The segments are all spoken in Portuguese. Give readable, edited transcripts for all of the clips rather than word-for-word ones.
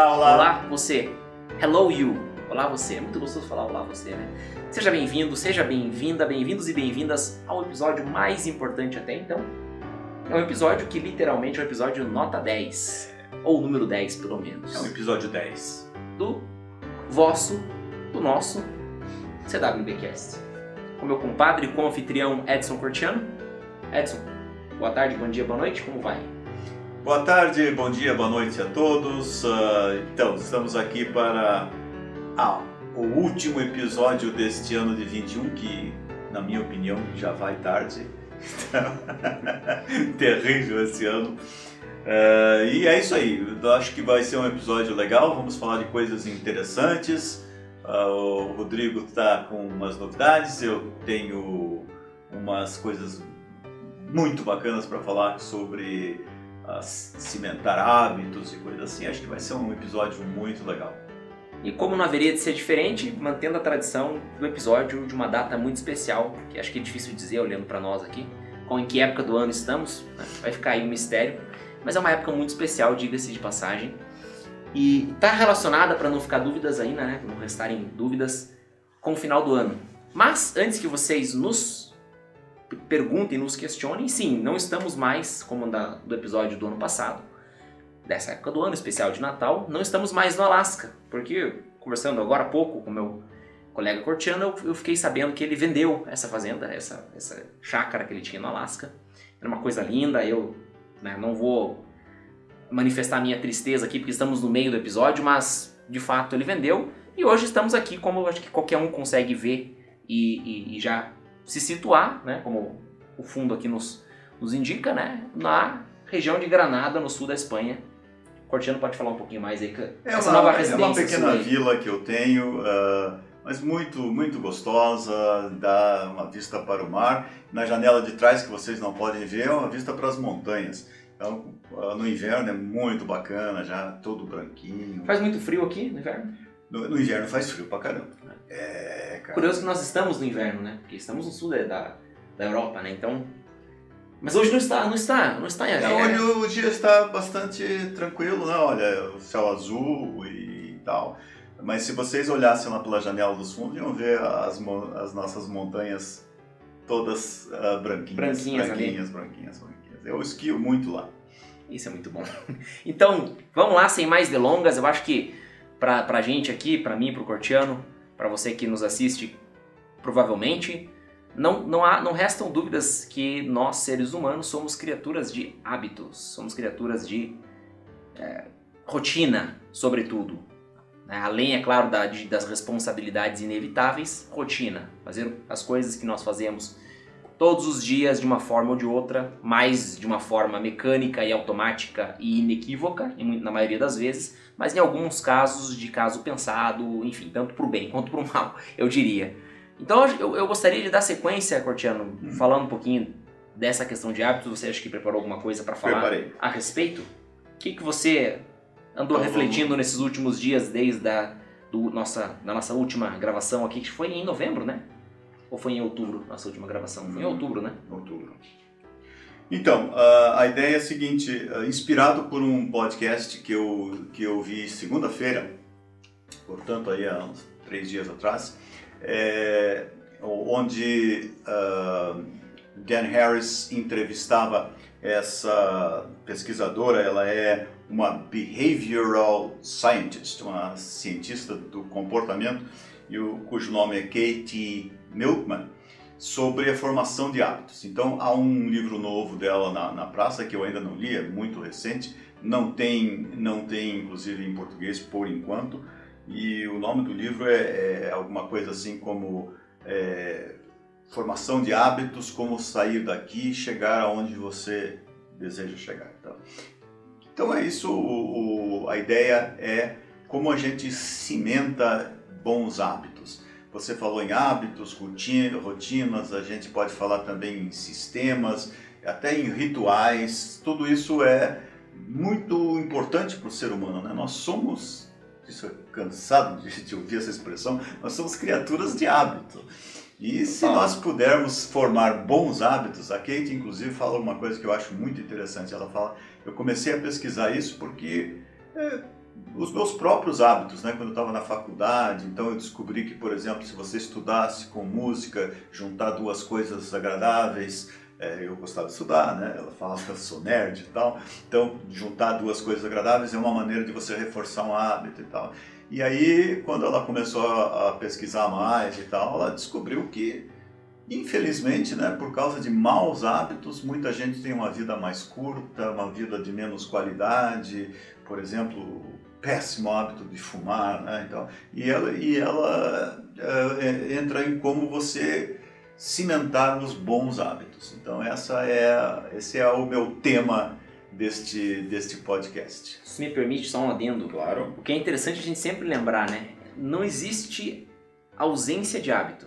Olá, olá. Olá, você. Hello, you. Olá, você. É muito gostoso falar olá, você, né? Seja bem-vindo, seja bem-vinda, bem-vindos e bem-vindas ao episódio mais importante até então. É um episódio que literalmente é um episódio nota 10. Ou número 10, pelo menos. É um episódio 10. Do nosso CWBcast. Com meu compadre e co-anfitrião Edson Cortiano. Edson, boa tarde, bom dia, boa noite, como vai? Boa tarde, bom dia, boa noite a todos. Então, estamos aqui para o último episódio deste ano de 21, que, na minha opinião, já vai tarde. Então, terrível esse ano. E é isso aí, eu acho que vai ser um episódio legal, vamos falar de coisas interessantes. O Rodrigo está com umas novidades, eu tenho umas coisas muito bacanas para falar sobre cimentar hábitos e coisas assim. Acho que vai ser um episódio muito legal. E como não haveria de ser diferente, mantendo a tradição do episódio de uma data muito especial, que acho que é difícil dizer olhando para nós aqui, em que época do ano estamos, né? Vai ficar aí um mistério, mas é uma época muito especial, diga-se de passagem, e está relacionada, para não ficar dúvidas ainda, né? Não restarem dúvidas, com o final do ano. Mas antes que vocês nos perguntem, nos questionem, sim, não estamos mais, como do episódio do ano passado, dessa época do ano, especial de Natal, não estamos mais no Alasca, porque conversando agora há pouco com meu colega Cortiano, eu fiquei sabendo que ele vendeu essa fazenda, essa chácara que ele tinha no Alasca. Era uma coisa linda, eu não vou manifestar minha tristeza aqui porque estamos no meio do episódio, mas de fato ele vendeu e hoje estamos aqui, como eu acho que qualquer um consegue ver e já se situar, né, como o fundo aqui nos indica, né, na região de Granada, no sul da Espanha. Cortiano pode falar um pouquinho mais aí, essa nova residência. É uma pequena vila que eu tenho, mas muito, muito gostosa, dá uma vista para o mar. Na janela de trás, que vocês não podem ver, é uma vista para as montanhas. Então, no inverno é muito bacana, já todo branquinho. Faz muito frio aqui no inverno? No inverno faz frio pra caramba. Cara. Curioso que nós estamos no inverno, né? Porque estamos no sul da Europa, né? Então... Mas hoje não está em Hoje o dia está bastante tranquilo, né? Olha, o céu azul e tal. Mas se vocês olhassem lá pela janela dos fundos, iam ver as nossas montanhas todas branquinhas. Eu esquio muito lá. Isso é muito bom. Então, vamos lá, sem mais delongas. Eu acho que pra gente aqui, pra mim, pro Cortiano, pra você que nos assiste, provavelmente, não restam dúvidas que nós, seres humanos, somos criaturas de hábitos, somos criaturas de rotina, sobretudo. Além, é claro, das responsabilidades inevitáveis, rotina. Fazer as coisas que nós fazemos todos os dias de uma forma ou de outra, mais de uma forma mecânica e automática e inequívoca, na maioria das vezes, mas em alguns casos de caso pensado, enfim, tanto para o bem quanto para o mal, eu diria. Então eu gostaria de dar sequência, Cortiano, falando um pouquinho dessa questão de hábitos. Você acha que preparou alguma coisa para falar a respeito? O que você andou refletindo nesses últimos dias, desde da nossa última gravação aqui, que foi em novembro, né? Ou foi em outubro, nossa última gravação? Foi em outubro, né? Outubro. Então, a ideia é a seguinte, inspirado por um podcast que eu vi segunda-feira, portanto aí há uns 3 dias atrás, onde Dan Harris entrevistava essa pesquisadora. Ela é uma behavioral scientist, uma cientista do comportamento, cujo nome é Katie Milkman, sobre a formação de hábitos. Então há um livro novo dela na praça que eu ainda não li, é muito recente, não tem inclusive em português por enquanto, e o nome do livro é alguma coisa assim como Formação de Hábitos, como sair daqui e chegar aonde você deseja chegar. Então é isso, a ideia é como a gente cimenta bons hábitos. Você falou em hábitos, rotinas, a gente pode falar também em sistemas, até em rituais. Tudo isso é muito importante para o ser humano, né? Nós somos, isso é cansado de ouvir essa expressão, nós somos criaturas de hábito. E se nós pudermos formar bons hábitos, a Kate inclusive fala uma coisa que eu acho muito interessante. Ela fala, eu comecei a pesquisar isso porque os meus próprios hábitos, né? Quando eu estava na faculdade, então eu descobri que, por exemplo, se você estudasse com música, juntar duas coisas agradáveis, eu gostava de estudar, né? Ela fala que eu sou nerd e tal, então juntar duas coisas agradáveis é uma maneira de você reforçar um hábito e tal. E aí, quando ela começou a pesquisar mais e tal, ela descobriu que, infelizmente, né, por causa de maus hábitos, muita gente tem uma vida mais curta, uma vida de menos qualidade, por exemplo, péssimo hábito de fumar, né, então, e ela entra em como você cimentar os bons hábitos. Então esse é o meu tema deste podcast. Se me permite só um adendo. Claro. O que é interessante a gente sempre lembrar, né? Não existe ausência de hábito.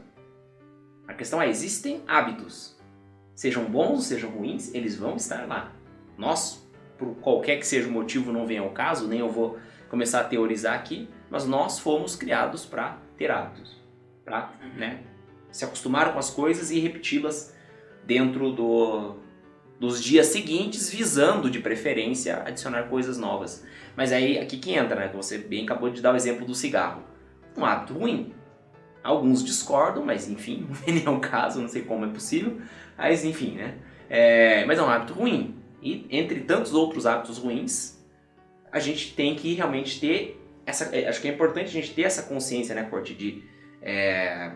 A questão é, existem hábitos. Sejam bons, sejam ruins, eles vão estar lá. Nós, por qualquer que seja o motivo, não vem ao caso, nem eu vou começar a teorizar aqui, mas nós fomos criados para ter hábitos. Para, né, se acostumar com as coisas e repeti-las dentro dos dias seguintes, visando, de preferência, adicionar coisas novas. Mas aí, aqui que entra, né? Você bem acabou de dar o exemplo do cigarro. Um hábito ruim. Alguns discordam, mas enfim, não vem nem ao caso, não sei como é possível. Mas enfim, né? Mas é um hábito ruim. E entre tantos outros hábitos ruins, a gente tem que realmente ter essa... acho que é importante a gente ter essa consciência, né, Corte, de...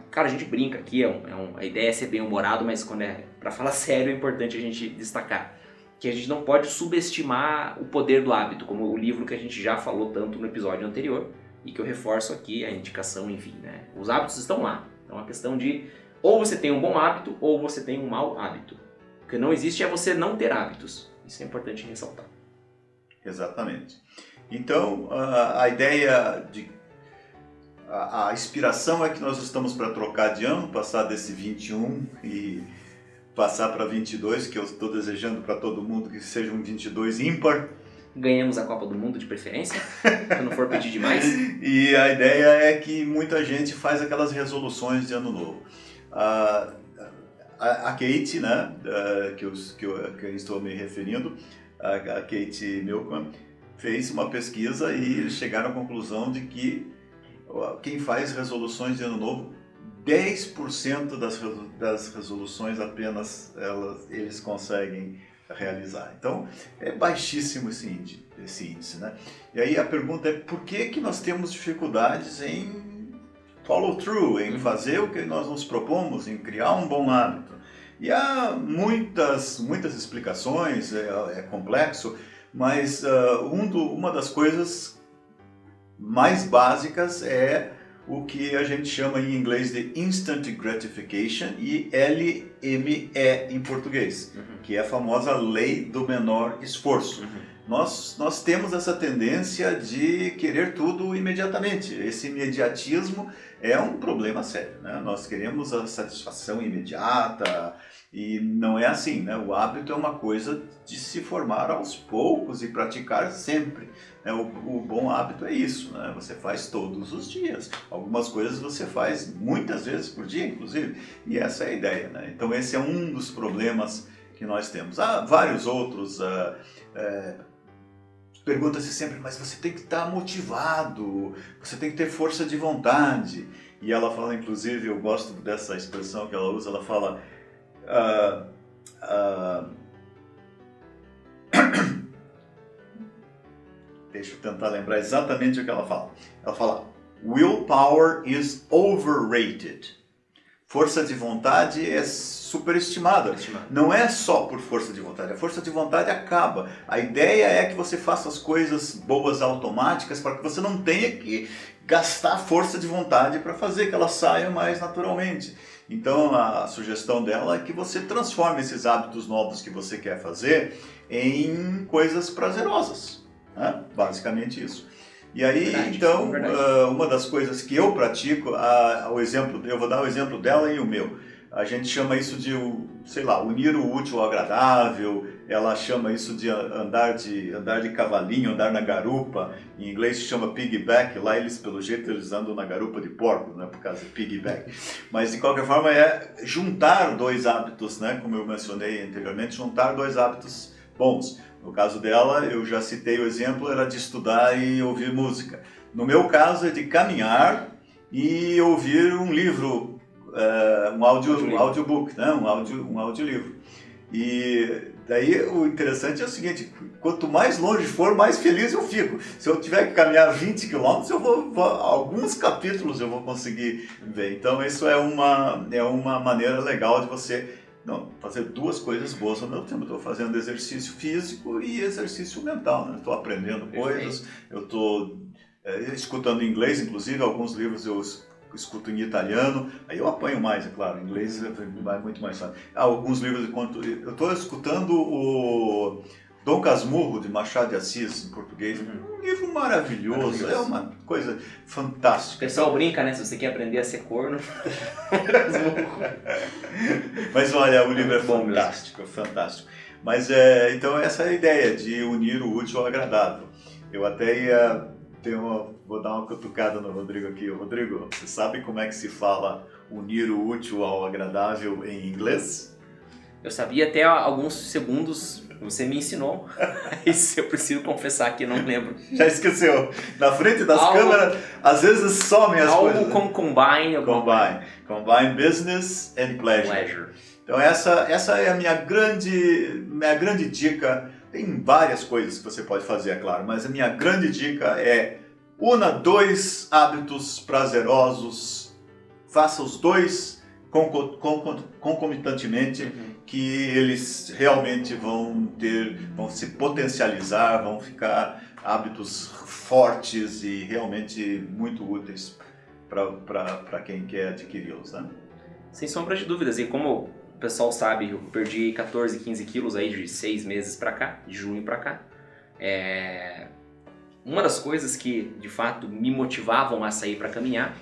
cara, a gente brinca aqui, a ideia é ser bem-humorado, mas quando é para falar sério é importante a gente destacar que a gente não pode subestimar o poder do hábito, como o livro que a gente já falou tanto no episódio anterior e que eu reforço aqui a indicação, enfim, né? Os hábitos estão lá, então é uma questão de ou você tem um bom hábito ou você tem um mau hábito. O que não existe é você não ter hábitos, isso é importante ressaltar. Exatamente. Então, a ideia de... A inspiração é que nós estamos para trocar de ano, passar desse 21 e passar para 22, que eu estou desejando para todo mundo que seja um 22 ímpar. Ganhamos a Copa do Mundo de preferência, se não for pedir demais. E a ideia é que muita gente faz aquelas resoluções de ano novo. A Kate, né, que eu estou me referindo, a Kate Milkman, fez uma pesquisa e eles chegaram à conclusão de que quem faz resoluções de ano novo, 10% das resoluções apenas eles conseguem realizar. Então, é baixíssimo esse índice, né? E aí a pergunta é por que nós temos dificuldades em follow through, em fazer o que nós nos propomos, em criar um bom hábito? E há muitas explicações, é complexo, mas uma das coisas mais básicas é o que a gente chama em inglês de Instant Gratification e LME em português, que é a famosa lei do menor esforço. Nós temos essa tendência de querer tudo imediatamente. Esse imediatismo é um problema sério, né? Nós queremos a satisfação imediata e não é assim, né? O hábito é uma coisa de se formar aos poucos e praticar sempre, né? O bom hábito é isso, né? Você faz todos os dias. Algumas coisas você faz muitas vezes por dia, inclusive, e essa é a ideia, né? Então esse é um dos problemas que nós temos. Há vários outros. Pergunta-se sempre, mas você tem que estar motivado, você tem que ter força de vontade. E ela fala, inclusive, eu gosto dessa expressão que ela usa, ela fala... Deixa eu tentar lembrar exatamente o que ela fala. Ela fala, willpower is overrated. Força de vontade é superestimada. Não é só por força de vontade. A força de vontade acaba. A ideia é que você faça as coisas boas automáticas para que você não tenha que gastar força de vontade para fazer que elas saiam mais naturalmente. Então a sugestão dela é que você transforme esses hábitos novos que você quer fazer em coisas prazerosas, né? Basicamente isso. E aí, verdade, então, uma das coisas que eu pratico, eu vou dar o exemplo dela e o meu. A gente chama isso de, sei lá, unir o útil ao agradável. Ela chama isso de andar de cavalinho, andar na garupa. Em inglês se chama piggyback. Lá eles, pelo jeito, eles andam na garupa de porco, né, por causa de piggyback. Mas, de qualquer forma, é juntar dois hábitos, né, como eu mencionei anteriormente, juntar dois hábitos bons. No caso dela, eu já citei o exemplo, era de estudar e ouvir música. No meu caso, é de caminhar e ouvir um livro, um audiobook, né? um audiolivro. E daí o interessante é o seguinte, quanto mais longe for, mais feliz eu fico. Se eu tiver que caminhar 20 quilômetros, alguns capítulos eu vou conseguir ver. Então isso é uma maneira legal de você fazer duas coisas boas ao mesmo tempo. Eu estou fazendo exercício físico e exercício mental, né? Estou aprendendo coisas, eu estou escutando inglês, inclusive alguns livros eu escuto em italiano, aí eu apanho mais, é claro, em inglês vai muito mais fácil. Alguns livros, eu estou escutando o Dom Casmurro, de Machado de Assis, em português, um livro maravilhoso, é uma coisa fantástica. O pessoal brinca, né, se você quer aprender a ser corno. Mas olha, o livro é fantástico, fantástico. Mas então essa é a ideia, de unir o útil ao agradável. Eu até ia... vou dar uma cutucada no Rodrigo aqui. Rodrigo, você sabe como é que se fala unir o útil ao agradável em inglês? Eu sabia até alguns segundos, você me ensinou. Isso eu preciso confessar que não lembro. Já esqueceu. Na frente das câmeras, às vezes somem as coisas. Algo com combine. Combine business and pleasure. Então essa é a minha grande dica. Tem várias coisas que você pode fazer, é claro, mas a minha grande dica é: una 2 hábitos prazerosos, faça os dois concomitantemente, que eles realmente vão se potencializar, vão ficar hábitos fortes e realmente muito úteis para quem quer adquiri-los, né? Sem sombra de dúvidas, e como o pessoal sabe, eu perdi 14, 15 quilos aí de 6 meses pra cá, de junho pra cá. Uma das coisas que, de fato, me motivavam a sair pra caminhar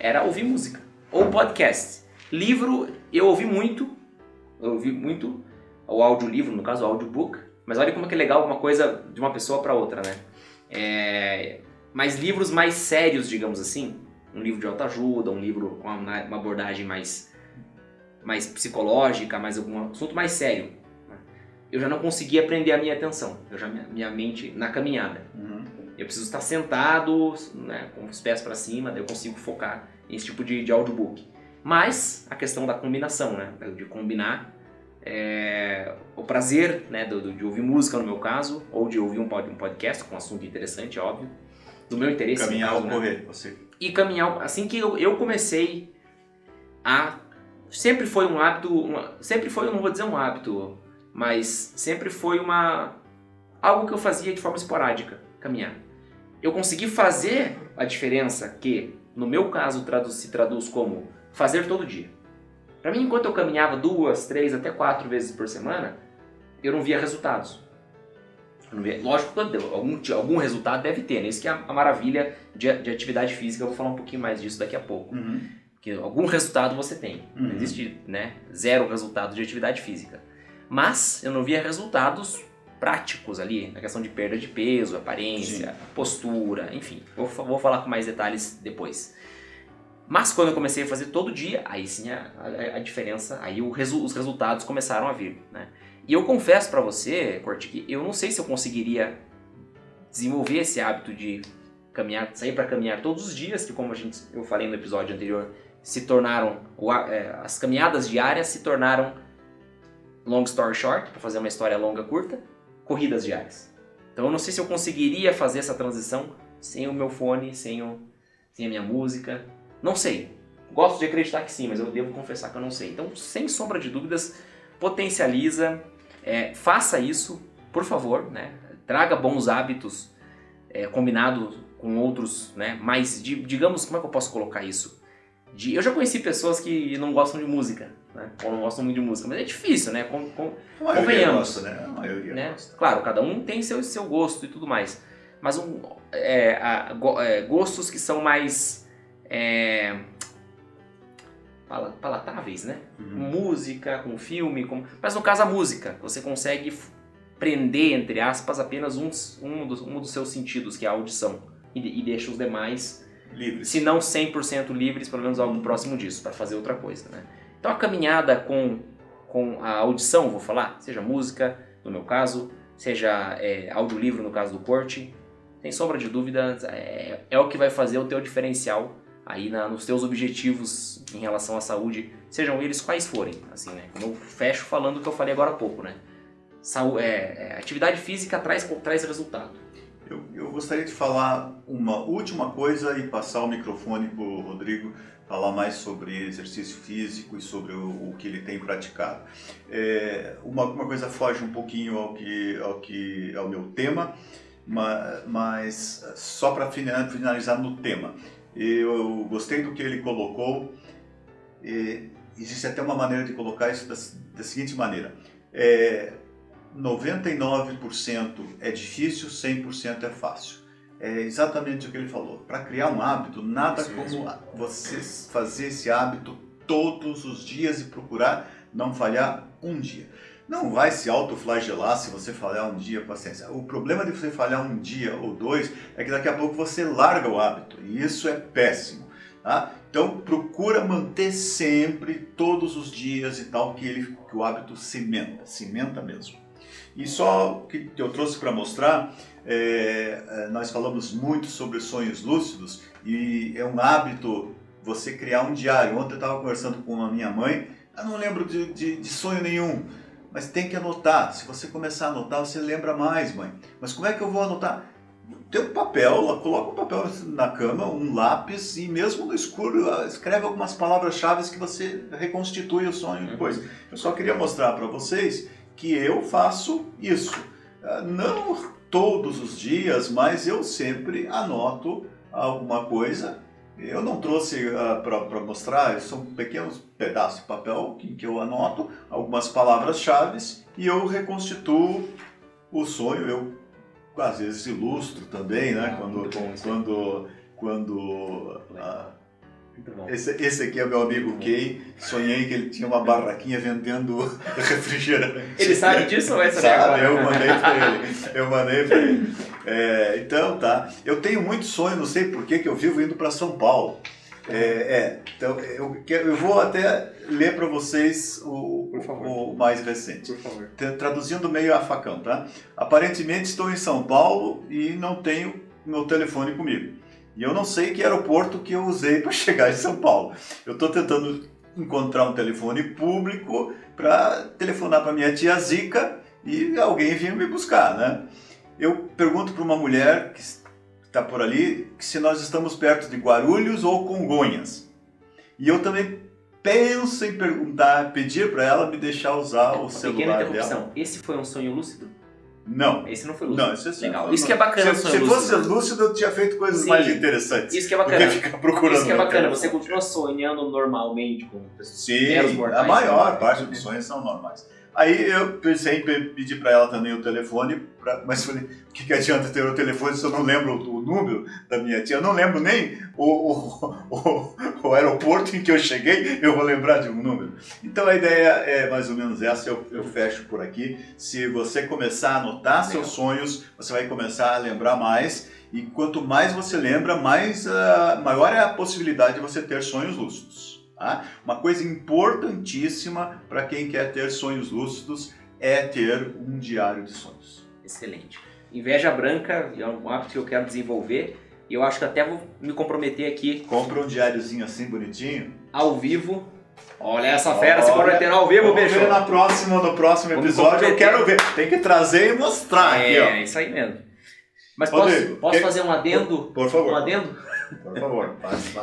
era ouvir música, ou podcast. Livro, eu ouvi muito o audiolivro, no caso o audiobook, mas olha como é que é legal uma coisa de uma pessoa pra outra, né? Mas livros mais sérios, digamos assim, um livro de autoajuda, um livro com uma abordagem mais psicológica, mais algum assunto mais sério, eu já não conseguia prender a minha atenção, minha mente na caminhada. Eu preciso estar sentado, né, com os pés para cima, daí eu consigo focar nesse tipo de audiobook. Mas a questão da combinação, né, de combinar o prazer, né, de ouvir música no meu caso, ou de ouvir um podcast com um assunto interessante, óbvio, do meu interesse. Caminhar ou correr, você. E caminhar, assim que eu comecei a... Sempre foi um hábito, eu não vou dizer um hábito, mas sempre foi algo que eu fazia de forma esporádica, caminhar. Eu consegui fazer a diferença que, no meu caso, se traduz como fazer todo dia. Para mim, enquanto eu caminhava 2, 3, até 4 vezes por semana, eu não via resultados. Lógico que algum resultado deve ter, né? Isso que é a maravilha de atividade física, eu vou falar um pouquinho mais disso daqui a pouco. Que algum resultado você tem. Não existe, né, 0 resultado de atividade física. Mas eu não via resultados práticos ali, na questão de perda de peso, aparência, postura, enfim. Vou falar com mais detalhes depois. Mas quando eu comecei a fazer todo dia, aí sim a diferença, aí os resultados começaram a vir, né? E eu confesso pra você, Corte, que eu não sei se eu conseguiria desenvolver esse hábito de sair para caminhar todos os dias, que como eu falei no episódio anterior, se tornaram, as caminhadas diárias se tornaram, long story short, para fazer uma história longa curta, corridas diárias. Então eu não sei se eu conseguiria fazer essa transição sem o meu fone, sem a minha música, não sei. Gosto de acreditar que sim, mas eu devo confessar que eu não sei. Então, sem sombra de dúvidas, potencializa, faça isso, por favor, né? Traga bons hábitos combinado com outros, né? Mas, digamos, como é que eu posso colocar isso? Eu já conheci pessoas que não gostam de música, né? Ou não gostam muito de música, mas é difícil, né? Convenhamos. Gosta, né? A maioria gosta. Claro, cada um tem seu gosto e tudo mais. Mas gostos que são mais palatáveis, né? Música, com filme, mas no caso a música, você consegue prender, entre aspas, apenas um dos seus sentidos, que é a audição, e deixa os demais livres. Se não 100% livres, pelo menos algo próximo disso, para fazer outra coisa, né? Então a caminhada com a audição, vou falar, seja música, no meu caso, seja audiolivro no caso do Corte. Sem sombra de dúvida, é o que vai fazer o teu diferencial aí nos teus objetivos em relação à saúde, sejam eles quais forem. Assim, né? Como eu fecho falando o que eu falei agora há pouco, né? Atividade física traz resultado. Eu gostaria de falar uma última coisa e passar o microfone para o Rodrigo falar mais sobre exercício físico e sobre o que ele tem praticado. Uma coisa foge um pouquinho ao meu tema, mas só para finalizar no tema. Eu gostei do que ele colocou. Existe até uma maneira de colocar isso da seguinte maneira. 99% é difícil, 100% é fácil. É exatamente o que ele falou. Para criar um hábito, nada como você fazer esse hábito todos os dias e procurar não falhar um dia. Não vai se autoflagelar se você falhar um dia, paciência. O problema de você falhar um dia ou dois é que daqui a pouco você larga o hábito e isso é péssimo. Tá? Então procura manter sempre, todos os dias e tal, que o hábito cimenta mesmo. E só que eu trouxe para mostrar, nós falamos muito sobre sonhos lúcidos e é um hábito você criar um diário. Ontem eu estava conversando com a minha mãe, eu não lembro de sonho nenhum, mas tem que anotar. Se você começar a anotar, você lembra mais, mãe. Mas como é que eu vou anotar? Tem um papel, coloca um papel na cama, um lápis e mesmo no escuro escreve algumas palavras-chave que você reconstitui o sonho depois. Eu só queria mostrar para vocês que eu faço isso. Não todos os dias, mas eu sempre anoto alguma coisa. Eu não trouxe para mostrar, são pequenos pedaços de papel que eu anoto algumas palavras-chave e eu reconstituo o sonho. Eu às vezes ilustro também, né? Esse aqui é meu amigo Kay. Sonhei que ele tinha uma barraquinha vendendo refrigerante. Ele sabe disso ou é essa? Sabe, eu mandei pra ele. Então tá. Eu tenho muito sonho, não sei por que eu vivo indo para São Paulo. Então eu vou até ler para vocês o mais recente. Por favor. Traduzindo meio a facão, tá? Aparentemente estou em São Paulo e não tenho meu telefone comigo. E eu não sei que aeroporto que eu usei para chegar em São Paulo. Eu estou tentando encontrar um telefone público para telefonar para minha tia Zica e alguém vir me buscar, né? Eu pergunto para uma mulher que está por ali se nós estamos perto de Guarulhos ou Congonhas. E eu também penso em pedir para ela me deixar usar o celular dela. Esse foi um sonho lúcido? Não. Esse não foi lúcido. Não, esse é legal. Isso que é bacana. Se fosse lúcido, eu tinha feito coisas mais interessantes. Isso que é bacana. Do que ficar procurando. Isso que é bacana. Você continua sonhando normalmente com pessoas. Sim, a maior parte dos sonhos são normais. Aí eu pensei em pedir para ela também o telefone, mas falei, o que adianta ter o telefone se eu não lembro o número da minha tia? Eu não lembro nem o aeroporto em que eu cheguei, eu vou lembrar de um número. Então a ideia é mais ou menos essa, eu fecho por aqui. Se você começar a anotar seus sonhos, você vai começar a lembrar mais. E quanto mais você lembra, maior é a possibilidade de você ter sonhos lúcidos. Tá? Uma coisa importantíssima para quem quer ter sonhos lúcidos é ter um diário de sonhos. Excelente. Inveja branca é um hábito que eu quero desenvolver e eu acho que até vou me comprometer aqui. Compra um diáriozinho assim bonitinho. Ao vivo. Olha essa fera se comprometendo ao vivo, bicho. No próximo episódio eu quero ver. Tem que trazer e mostrar aqui, ó. É isso aí mesmo. Mas posso fazer um adendo? Por favor. Um adendo? Por favor,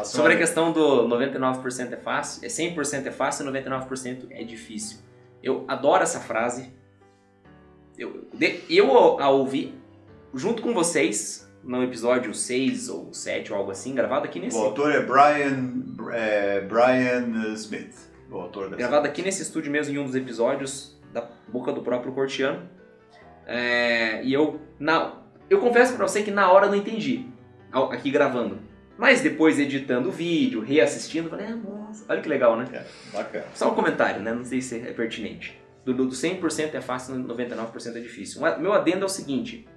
sobre a questão do 99% é fácil, 100% é fácil, 99% é difícil. Eu adoro essa frase. Eu a ouvi junto com vocês no episódio 6 ou 7 ou algo assim, gravado aqui nesse... O autor é Brian Smith, o autor dessa. Gravado aqui nesse estúdio mesmo, em um dos episódios, da boca do próprio Cortiano. E eu confesso pra você que na hora eu não entendi, aqui gravando. Mas depois editando o vídeo, reassistindo, falei, nossa, olha que legal, né? Bacana. Só um comentário, né? Não sei se é pertinente. Do 100% é fácil, 99% é difícil. Meu adendo é o seguinte,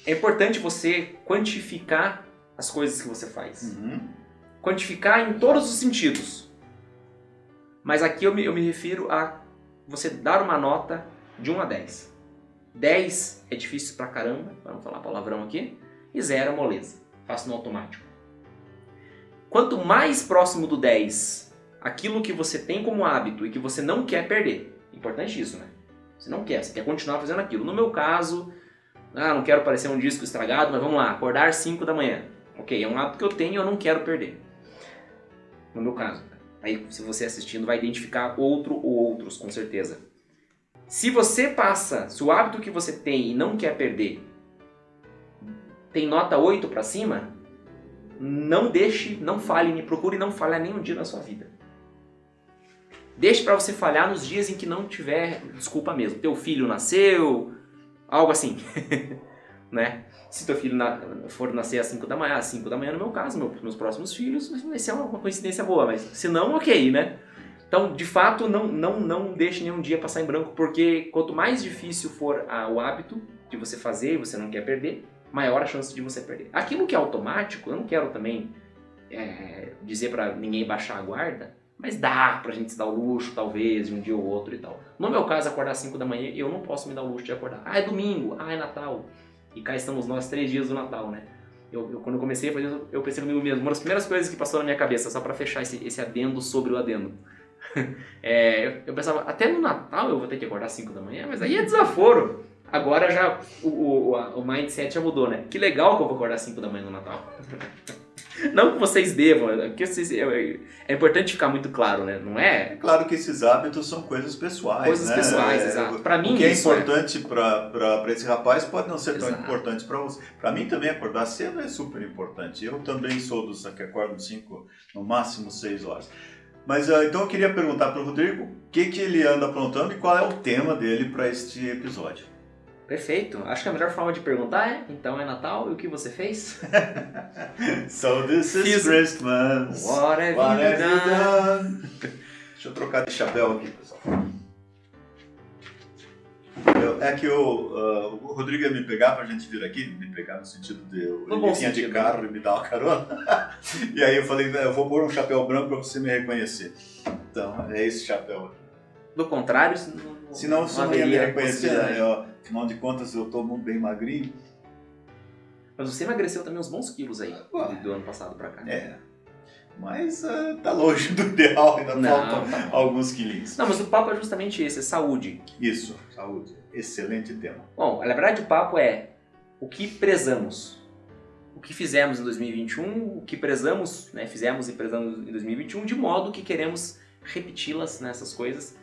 é importante você quantificar as coisas que você faz. Uhum. Quantificar em todos os sentidos. Mas aqui eu me refiro a você dar uma nota de 1 a 10. 10 é difícil pra caramba, para não falar palavrão aqui, e 0 é moleza, faço no automático. Quanto mais próximo do 10, aquilo que você tem como hábito e que você não quer perder, importante isso, né? Você não quer, você quer continuar fazendo aquilo. No meu caso, não quero parecer um disco estragado, mas vamos lá, acordar 5 da manhã. Ok, é um hábito que eu tenho e eu não quero perder. No meu caso. Aí, se você assistindo, vai identificar outro ou outros, com certeza. Se você passa, se o hábito que você tem e não quer perder tem nota 8 para cima, não deixe, não falhe, procure não falhar nenhum dia na sua vida. Deixe para você falhar nos dias em que não tiver desculpa mesmo. Teu filho nasceu, algo assim. Né? Se teu filho for nascer às 5 da manhã, no meu caso, meus próximos filhos, vai ser uma coincidência boa, mas se não, ok, né? Então, de fato, não deixe nenhum dia passar em branco, porque quanto mais difícil for o hábito de você fazer e você não quer perder, maior a chance de você perder. Aquilo que é automático, eu não quero também dizer para ninguém baixar a guarda, mas dá pra gente se dar o luxo, talvez, de um dia ou outro e tal. No meu caso, acordar às 5 da manhã, eu não posso me dar o luxo de acordar. É domingo, é Natal. E cá estamos nós, 3 dias do Natal, né? Quando eu comecei a fazer isso, eu pensei comigo mesmo. Uma das primeiras coisas que passou na minha cabeça, só pra fechar esse adendo sobre o adendo. Eu pensava, até no Natal eu vou ter que acordar às 5 da manhã, mas aí é desaforo. Agora já o mindset já mudou, né? Que legal que eu vou acordar às 5 da manhã no Natal. Não que vocês devam, porque é importante ficar muito claro, né? Não é? É claro que esses hábitos são coisas pessoais, coisas pessoais, exato. Pra mim, o que é isso importante para esse rapaz pode não ser tão Exato. importante para você. Para mim também acordar cedo é super importante. Eu também sou dos que acordam 5, no máximo 6 horas. Mas então eu queria perguntar para o Rodrigo o que ele anda aprontando e qual é o tema dele para este episódio. Perfeito. Acho que a melhor forma de perguntar então é Natal e o que você fez? So this is Christmas. What have you done? Deixa eu trocar de chapéu aqui, pessoal. É que o Rodrigo ia me pegar pra gente vir aqui, me pegar no sentido de ele vinha de carro e me dar uma carona. E aí eu falei, eu vou pôr um chapéu branco pra você me reconhecer. Então, é esse chapéu aqui. Do contrário, senão você não ia me reconhecer, né? Afinal de contas eu tô bem magrinho. Mas você emagreceu também uns bons quilos aí, do ano passado pra cá. Mas tá longe do ideal, ainda faltam alguns quilinhos. Não, mas o papo é justamente esse, é saúde. Isso, saúde. Excelente tema. Bom, na verdade o papo é o que prezamos. O que fizemos em 2021, o que prezamos, né, fizemos e prezamos em 2021, de modo que queremos repeti-las nessas coisas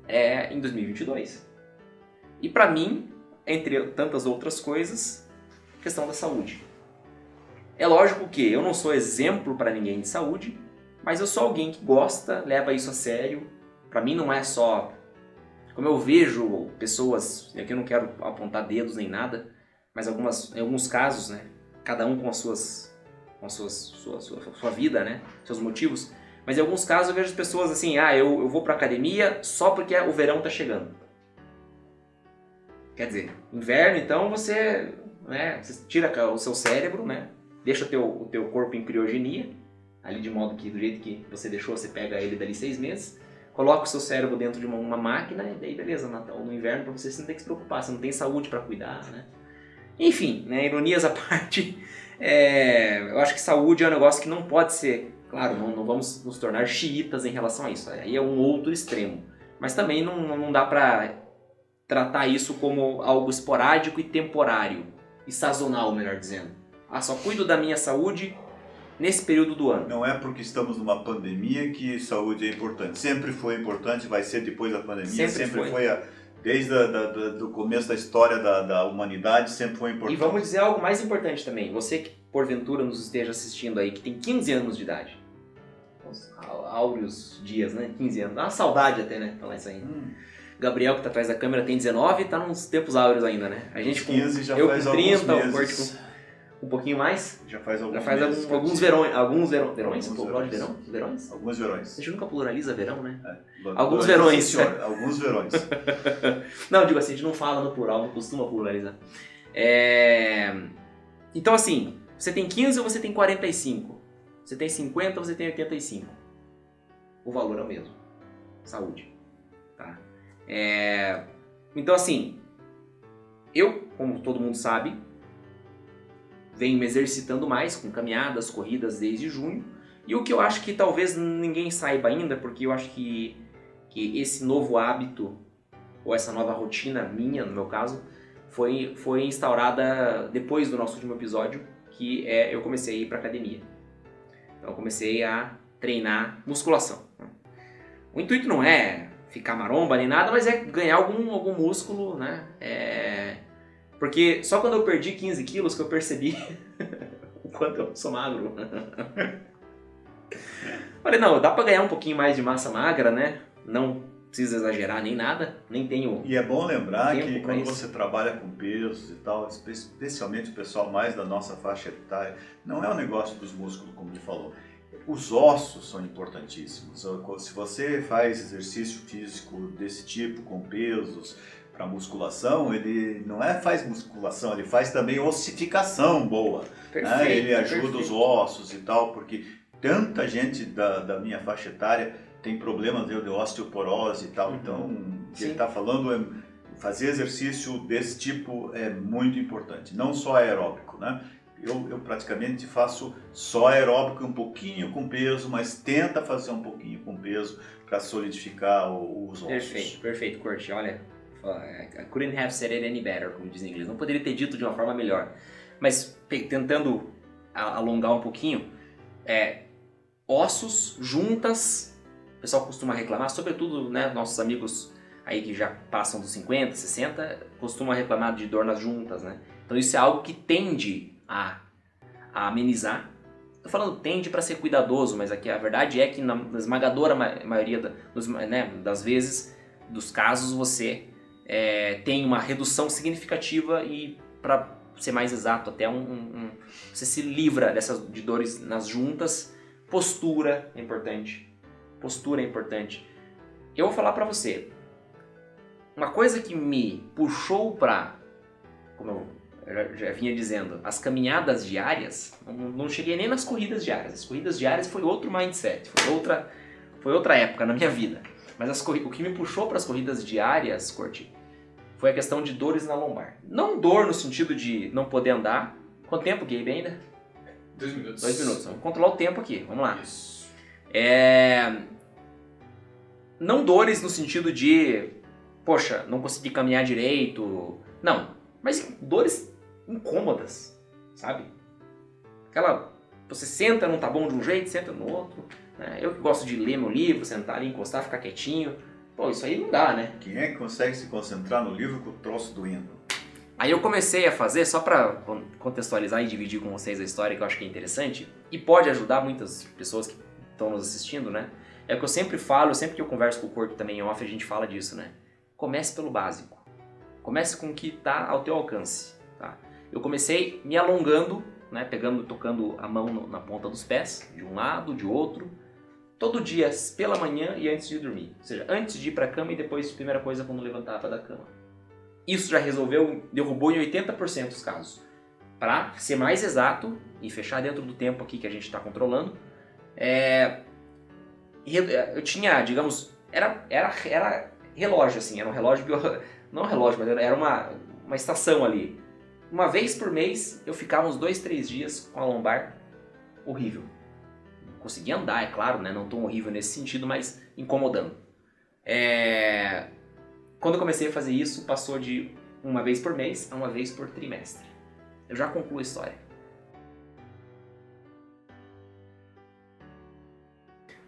em 2022. E pra mim, entre tantas outras coisas, questão da saúde. É lógico que eu não sou exemplo para ninguém de saúde, mas eu sou alguém que gosta, leva isso a sério. Para mim não é só... Como eu vejo pessoas, e aqui eu não quero apontar dedos nem nada, mas em alguns casos, né, cada um com sua vida, né, seus motivos, mas em alguns casos eu vejo pessoas assim, eu vou para academia só porque o verão tá chegando. Quer dizer, inverno então você tira o seu cérebro, né? Deixa o teu corpo em criogenia, ali de modo que do jeito que você deixou, você pega ele dali 6 meses, coloca o seu cérebro dentro de uma máquina e daí beleza, no inverno para você não tem que se preocupar, você não tem saúde para cuidar, né? Enfim, né, ironias à parte, eu acho que saúde é um negócio que não pode ser, claro, não vamos nos tornar xiitas em relação a isso, aí é um outro extremo, mas também não dá para tratar isso como algo esporádico e temporário, e sazonal, melhor dizendo. Só cuido da minha saúde nesse período do ano. Não é porque estamos numa pandemia que saúde é importante. Sempre foi importante, vai ser depois da pandemia. Sempre foi desde do começo da história da humanidade, sempre foi importante. E vamos dizer algo mais importante também. Você que porventura nos esteja assistindo aí, que tem 15 anos de idade. Os áureos dias, né? 15 anos. Dá uma saudade até, né? Falar isso aí. Gabriel, que tá atrás da câmera, tem 19 e tá nos tempos áureos ainda, né? A gente com 15 já eu faz com 30, alguns o Corte meses. com um pouquinho mais. Já faz alguns meses. Alguns verões. Plural de verão? Verões? Alguns verões. A gente nunca pluraliza verão, né? Alguns verões. Senhor, alguns verões. Não, digo assim, a gente não fala no plural, não costuma pluralizar. Então assim, você tem 15 ou você tem 45? Você tem 50 ou você tem 85? O valor é o mesmo. Saúde. Tá? Então assim, Eu, como todo mundo sabe, venho me exercitando mais com caminhadas, corridas desde junho. E o que eu acho que talvez ninguém saiba ainda, porque eu acho que esse novo hábito, ou essa nova rotina minha, no meu caso, foi instaurada depois do nosso último episódio, que é eu comecei a ir para academia. Então eu comecei a treinar musculação. O intuito não é ficar maromba nem nada, mas é ganhar algum músculo, né? Porque só quando eu perdi 15 quilos que eu percebi o quanto eu sou magro. Falei, não, dá pra ganhar um pouquinho mais de massa magra, né? Não precisa exagerar nem nada, nem tenho. E é bom lembrar tempo que pra quando isso. você trabalha com pesos e tal, especialmente o pessoal mais da nossa faixa etária, não é um negócio dos músculos, como ele falou. Os ossos são importantíssimos. Se você faz exercício físico desse tipo, com pesos, para musculação, ele não faz musculação, ele faz também ossificação boa. Perfeito, Né? Ele ajuda perfeito. os ossos e tal, porque tanta gente da minha faixa etária tem problemas de osteoporose e tal. Então, o que ele está falando é fazer exercício desse tipo é muito importante, não só aeróbico, né? Eu praticamente faço só aeróbico, um pouquinho com peso, mas tenta fazer um pouquinho com peso para solidificar os ossos. Perfeito, Kurt. Olha, I couldn't have said it any better, como diz em inglês. Não poderia ter dito de uma forma melhor. Mas tentando alongar um pouquinho, ossos, juntas, o pessoal costuma reclamar, sobretudo, né, nossos amigos aí que já passam dos 50, 60, costumam reclamar de dor nas juntas, né? Então isso é algo que tende a amenizar. Estou falando tende para ser cuidadoso, mas aqui a verdade é que na esmagadora maioria das vezes, dos casos, você tem uma redução significativa e, para ser mais exato, até você se livra de dores nas juntas. Postura é importante. Postura é importante. Eu vou falar para você, uma coisa que me puxou para, como eu já vinha dizendo, as caminhadas diárias, não cheguei nem nas corridas diárias. As corridas diárias foi outro mindset, foi outra época na minha vida. Mas o que me puxou para as corridas diárias, Corti, foi a questão de dores na lombar. Não dor no sentido de não poder andar. Quanto tempo, Gabe, ainda? 2 minutos. 2 minutos. Vamos controlar o tempo aqui. Vamos lá. Isso. Não dores no sentido de, poxa, não consegui caminhar direito. Não. Mas dores incômodas, sabe? Você senta, não tá bom de um jeito, senta no outro. Né? Eu que gosto de ler meu livro, sentar ali, encostar, ficar quietinho. Pô, isso aí não dá, né? Quem é que consegue se concentrar no livro com o troço doendo? Aí eu comecei a fazer, só para contextualizar e dividir com vocês a história que eu acho que é interessante, e pode ajudar muitas pessoas que estão nos assistindo, né? É o que eu sempre falo, sempre que eu converso com o Corto também em off, a gente fala disso, né? Comece pelo básico. Comece com o que está ao teu alcance, tá? Eu comecei me alongando, né? Tocando a mão na ponta dos pés, de um lado, de outro, todo dia, pela manhã e antes de dormir. Ou seja, antes de ir para a cama e depois, primeira coisa, quando levantava da cama. Isso já derrubou em 80% dos casos. Para ser mais exato e fechar dentro do tempo aqui que a gente está controlando, eu tinha, digamos, era relógio, assim, era um relógio, não um relógio, mas era uma estação ali. Uma vez por mês eu ficava uns 2, 3 dias com a lombar horrível. Conseguia andar, é claro, né? Não tão horrível nesse sentido, mas incomodando. Quando eu comecei a fazer isso, passou de uma vez por mês a uma vez por trimestre. Eu já concluo a história.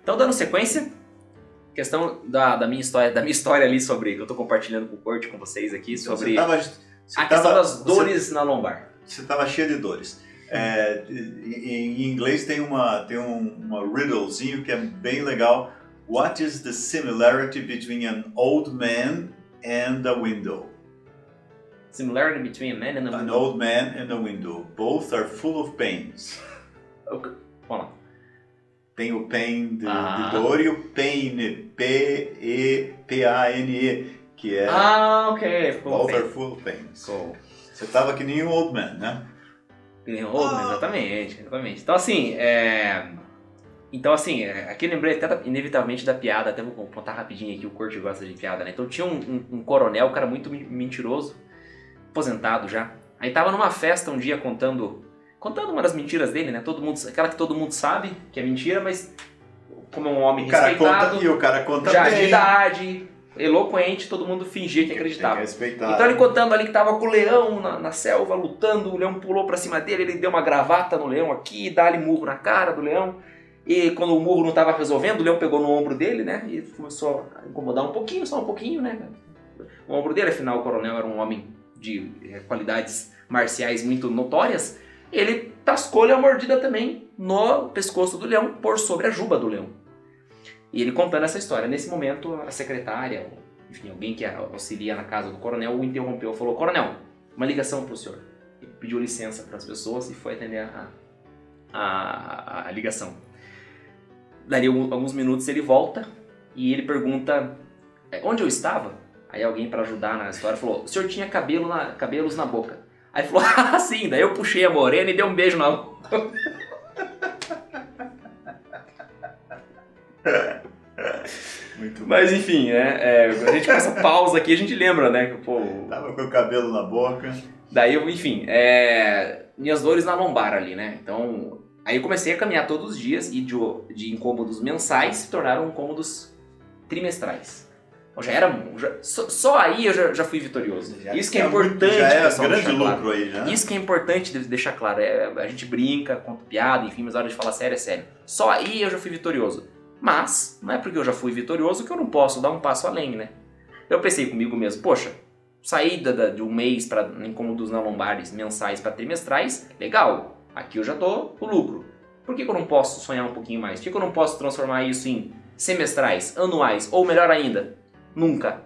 Então, dando sequência, questão da minha história ali sobre, que eu estou compartilhando com o Corte, com vocês aqui, sobre a questão das dores na lombar. Você estava cheio de dores. Em inglês tem uma riddlezinho que é bem legal. What is the similarity between an old man and a window? Similarity between a man and a An window. old man and a window. Both are full of pains. Vamos lá. Tem o pain de dor e o pain, P-E-P-A-N-E, que é Ok. both are full of pains. Cool. Você estava que nem um old man, né? Exatamente. Então assim, aqui eu lembrei até inevitavelmente da piada, até vou contar rapidinho aqui, o Kurt gosta de piada, né? Então tinha um coronel, um cara muito mentiroso, aposentado já. Aí tava numa festa um dia contando uma das mentiras dele, né? Aquela que todo mundo sabe que é mentira, mas como é um homem respeitado, o cara conta já bem. de idade, eloquente, todo mundo fingia que acreditava. Respeitar. Então ele contando ali que tava com o leão na selva, lutando, o leão pulou pra cima dele, ele deu uma gravata no leão aqui, dá-lhe murro na cara do leão. E quando o murro não tava resolvendo, o leão pegou no ombro dele, né? E começou a incomodar um pouquinho, só um pouquinho, né? O ombro dele, afinal, o coronel era um homem de qualidades marciais muito notórias. Ele tascou-lhe a mordida também no pescoço do leão, por sobre a juba do leão. E ele contando essa história. Nesse momento, a secretária, enfim, alguém que auxilia na casa do coronel, o interrompeu e falou: Coronel, uma ligação para o senhor. Ele pediu licença para as pessoas e foi atender a ligação. Daí alguns minutos ele volta e ele pergunta onde eu estava. Aí alguém, para ajudar na história, falou: o senhor tinha cabelos na boca. Aí falou: ah, sim. Daí eu puxei a morena e dei um beijo na boca. Muito Mas enfim, né? A gente com essa pausa aqui, a gente lembra, né? Que, pô, tava com o cabelo na boca. daí, enfim, minhas dores na lombar ali, né? Então, aí eu comecei a caminhar todos os dias e de incômodos mensais se tornaram incômodos trimestrais. Então só aí eu já fui vitorioso. Isso que é importante, já é pessoal, grande deixar lucro claro. aí, né? Isso que é importante deixar claro. A gente brinca, conta piada, enfim, mas a hora de falar sério é sério. Só aí eu já fui vitorioso. Mas, não é porque eu já fui vitorioso que eu não posso dar um passo além, né? Eu pensei comigo mesmo, poxa, saída de um mês para incômodos na lombares mensais para trimestrais, legal. Aqui eu já tô no lucro. Por que eu não posso sonhar um pouquinho mais? Por que eu não posso transformar isso em semestrais, anuais, ou melhor ainda, nunca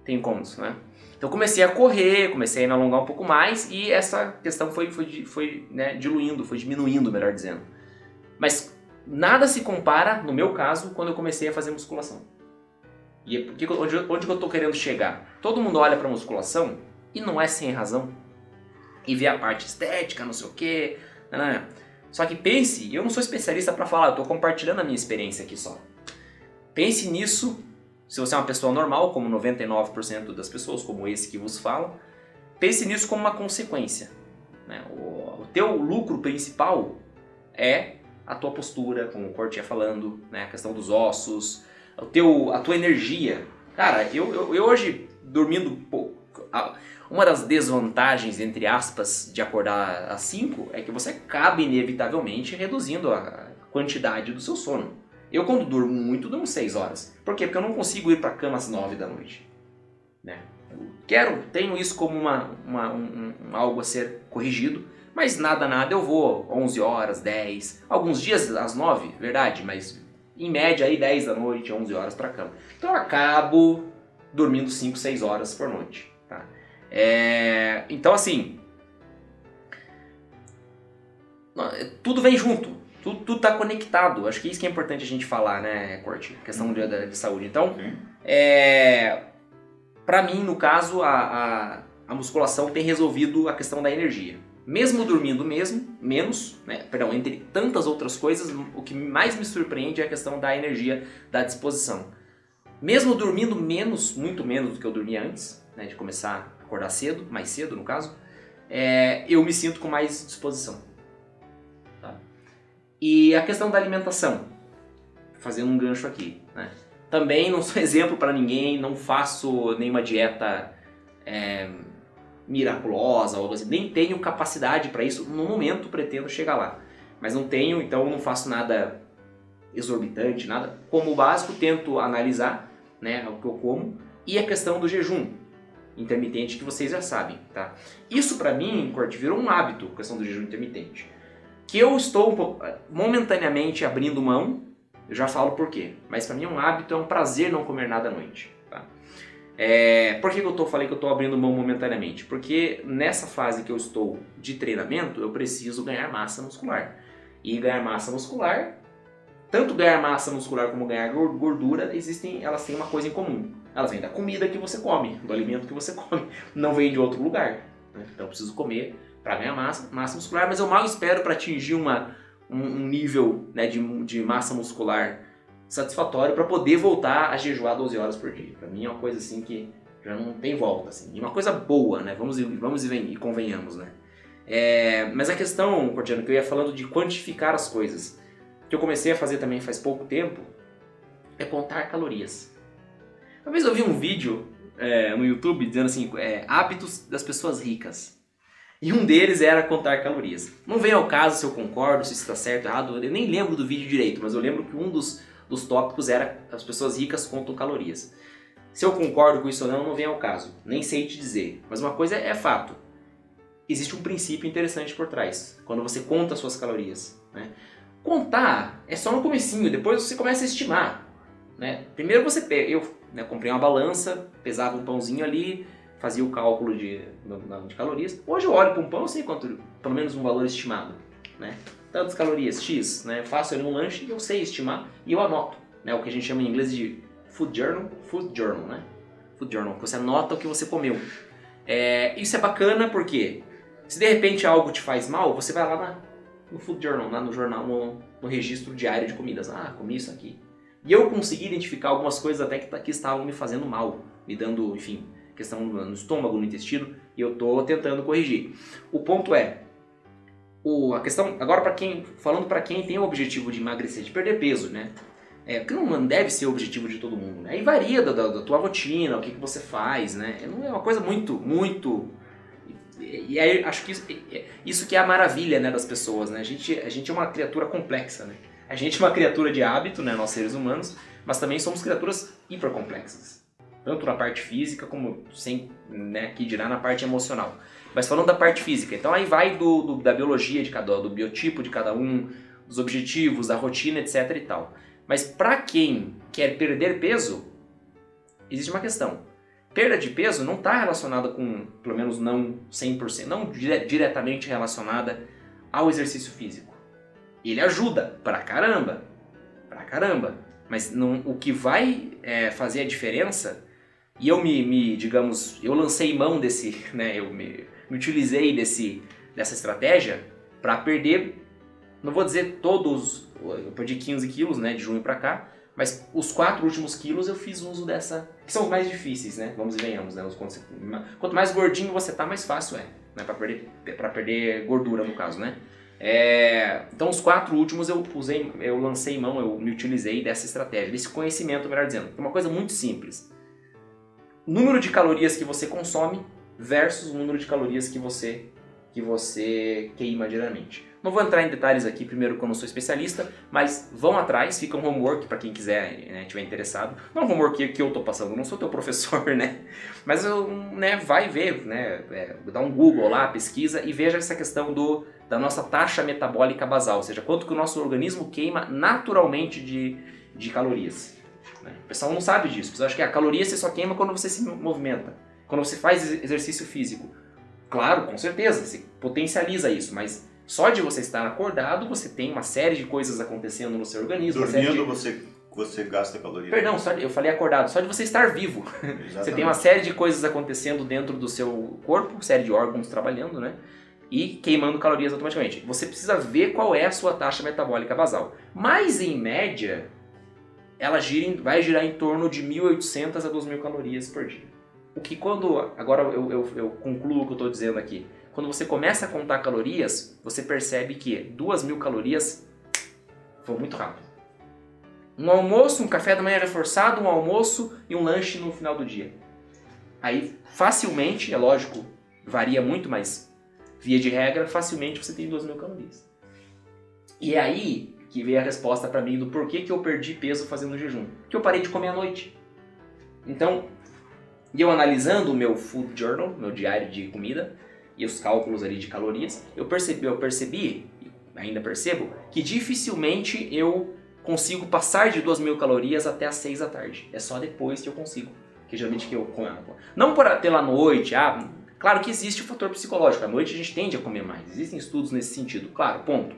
tem incômodos, né? Então comecei a correr, comecei a me alongar um pouco mais e essa questão foi né, diluindo, foi diminuindo, melhor dizendo. Mas nada se compara, no meu caso, quando eu comecei a fazer musculação. E onde que eu tô querendo chegar? Todo mundo olha pra musculação e não é sem razão. E vê a parte estética, não sei o quê. Né? Só que pense, eu não sou especialista pra falar, eu tô compartilhando a minha experiência aqui só. Pense nisso, se você é uma pessoa normal, como 99% das pessoas, como esse que vos fala, pense nisso como uma consequência. Né? O teu lucro principal é a tua postura, como o Corte ia falando, né? A questão dos ossos, a tua energia. Cara, eu hoje, dormindo pouco, uma das desvantagens, entre aspas, de acordar às 5 é que você acaba inevitavelmente reduzindo a quantidade do seu sono. Eu, quando durmo muito, durmo 6 horas. Por quê? Porque eu não consigo ir para a cama às 9 da noite. Né? Tenho isso como algo a ser corrigido, mas nada, eu vou 11 horas, 10, alguns dias às 9, verdade, mas em média aí 10 da noite, 11 horas para a cama. Então eu acabo dormindo 5, 6 horas por noite. Tá? Então assim, tudo vem junto. Tudo tá conectado. Acho que isso que é importante a gente falar, né, Corte? Questão de saúde. Então, pra mim, no caso, a musculação tem resolvido a questão da energia. Mesmo dormindo menos, né, entre tantas outras coisas, o que mais me surpreende é a questão da energia, da disposição. Mesmo dormindo menos, muito menos do que eu dormia antes, né, de começar a acordar cedo, mais cedo no caso, eu me sinto com mais disposição. E a questão da alimentação, fazendo um gancho aqui, né? Também não sou exemplo para ninguém, não faço nenhuma dieta miraculosa, ou algo assim. Nem tenho capacidade para isso, no momento pretendo chegar lá. Mas não tenho, então não faço nada exorbitante, nada. Como básico, tento analisar, né, o que eu como e a questão do jejum intermitente, que vocês já sabem, tá? Isso para mim, Corte, virou um hábito, a questão do jejum intermitente. Que eu estou momentaneamente abrindo mão, eu já falo por quê, mas para mim é um hábito, é um prazer não comer nada à noite. Tá? Por que falei que eu estou abrindo mão momentaneamente? Porque nessa fase que eu estou de treinamento, eu preciso ganhar massa muscular. E ganhar massa muscular, tanto ganhar massa muscular como ganhar gordura, elas têm uma coisa em comum. Elas vêm da comida que você come, do alimento que você come, não vem de outro lugar. Né? Então eu preciso comer para ganhar massa muscular, mas eu mal espero para atingir um nível, né, de massa muscular satisfatório para poder voltar a jejuar 12 horas por dia. Para mim é uma coisa assim que Já não tem volta, assim. E uma coisa boa, né? Vamos e convenhamos, né? Mas a questão, Cordiano, que eu ia falando de quantificar as coisas, que eu comecei a fazer também faz pouco tempo, é contar calorias. Uma vez eu vi um vídeo no YouTube dizendo assim, hábitos das pessoas ricas. E um deles era contar calorias. Não vem ao caso se eu concordo, se isso está certo ou errado, eu nem lembro do vídeo direito, mas eu lembro que um dos tópicos era as pessoas ricas contam calorias. Se eu concordo com isso ou não vem ao caso. Nem sei te dizer. Mas uma coisa é fato. Existe um princípio interessante por trás, quando você conta suas calorias. Né? Contar é só no comecinho, depois você começa a estimar. Né? Primeiro você pega, eu comprei uma balança, pesava um pãozinho ali, fazia o cálculo de calorias. Hoje eu olho para um pão, eu sei quanto, pelo menos um valor estimado. Né? Tantas calorias, X, né? Faço ali um lanche e eu sei estimar e eu anoto. Né? O que a gente chama em inglês de Food Journal, né? Food Journal, que você anota o que você comeu. Isso é bacana porque se de repente algo te faz mal, você vai lá no Food Journal, no jornal, no registro diário de comidas. Ah, comi isso aqui. E eu consegui identificar algumas coisas até que estavam me fazendo mal, me dando, enfim, questão no estômago, no intestino, e eu tô tentando corrigir. O ponto a questão, agora falando para quem tem o objetivo de emagrecer, de perder peso, né? Porque não deve ser o objetivo de todo mundo, né? Aí varia da tua rotina, o que você faz, né? Não é uma coisa muito... E aí acho que isso que é a maravilha, né, das pessoas, né? A gente é uma criatura complexa, né? A gente é uma criatura de hábito, né, nós seres humanos, mas também somos criaturas hipercomplexas. Tanto na parte física como, que dirá na parte emocional. Mas falando da parte física, então aí vai da biologia do biotipo de cada um, dos objetivos, da rotina, etc e tal. Mas para quem quer perder peso, existe uma questão. Perda de peso não está relacionada com, pelo menos não 100%, não diretamente relacionada ao exercício físico. Ele ajuda pra caramba, mas o que vai fazer a diferença, e eu eu lancei mão desse, né, eu me utilizei dessa estratégia para perder, não vou dizer todos, eu perdi 15 quilos, né, de junho pra cá, mas os 4 últimos quilos eu fiz uso dessa, que são os mais difíceis, né, vamos e venhamos, né, quanto mais gordinho você tá, mais fácil né, para perder gordura no caso, né. Então os 4 últimos eu lancei mão, eu me utilizei dessa estratégia, desse conhecimento, melhor dizendo. É uma coisa muito simples. Número de calorias que você consome versus o número de calorias que você queima diariamente. Não vou entrar em detalhes aqui, primeiro que eu não sou especialista, mas vão atrás, fica um homework para quem quiser, né, tiver interessado. Não é um homework que eu estou passando, eu não sou teu professor, né? Mas vai ver, né, dá um Google lá, pesquisa e veja essa questão da nossa taxa metabólica basal, ou seja, quanto que o nosso organismo queima naturalmente de calorias. Né? O pessoal não sabe disso, o pessoal acha que a caloria você só queima quando você se movimenta, quando você faz exercício físico. Claro, com certeza, você potencializa isso, mas só de você estar acordado, você tem uma série de coisas acontecendo no seu organismo. Dormindo você gasta caloria. Perdão, eu falei acordado, só de você estar vivo. Você tem uma série de coisas acontecendo dentro do seu corpo, série de órgãos trabalhando, né? E queimando calorias automaticamente. Você precisa ver qual é a sua taxa metabólica basal. Mas, em média, ela vai girar em torno de 1.800 a 2.000 calorias por dia. O que agora eu concluo o que eu estou dizendo aqui. Quando você começa a contar calorias, você percebe que 2.000 calorias foi muito rápido. Um almoço, um café da manhã reforçado, um almoço e um lanche no final do dia. Aí, facilmente, é lógico, varia muito, mas via de regra, facilmente você tem 2.000 calorias. E é aí que veio a resposta para mim do porquê que eu perdi peso fazendo jejum. Que eu parei de comer à noite. Então, eu analisando o meu food journal, meu diário de comida, e os cálculos ali de calorias, eu percebi, ainda percebo, que dificilmente eu consigo passar de 2.000 calorias até as 6 da tarde. É só depois que eu consigo. Que geralmente que eu como. Não pela noite, claro que existe o fator psicológico. À noite a gente tende a comer mais. Existem estudos nesse sentido, claro, ponto.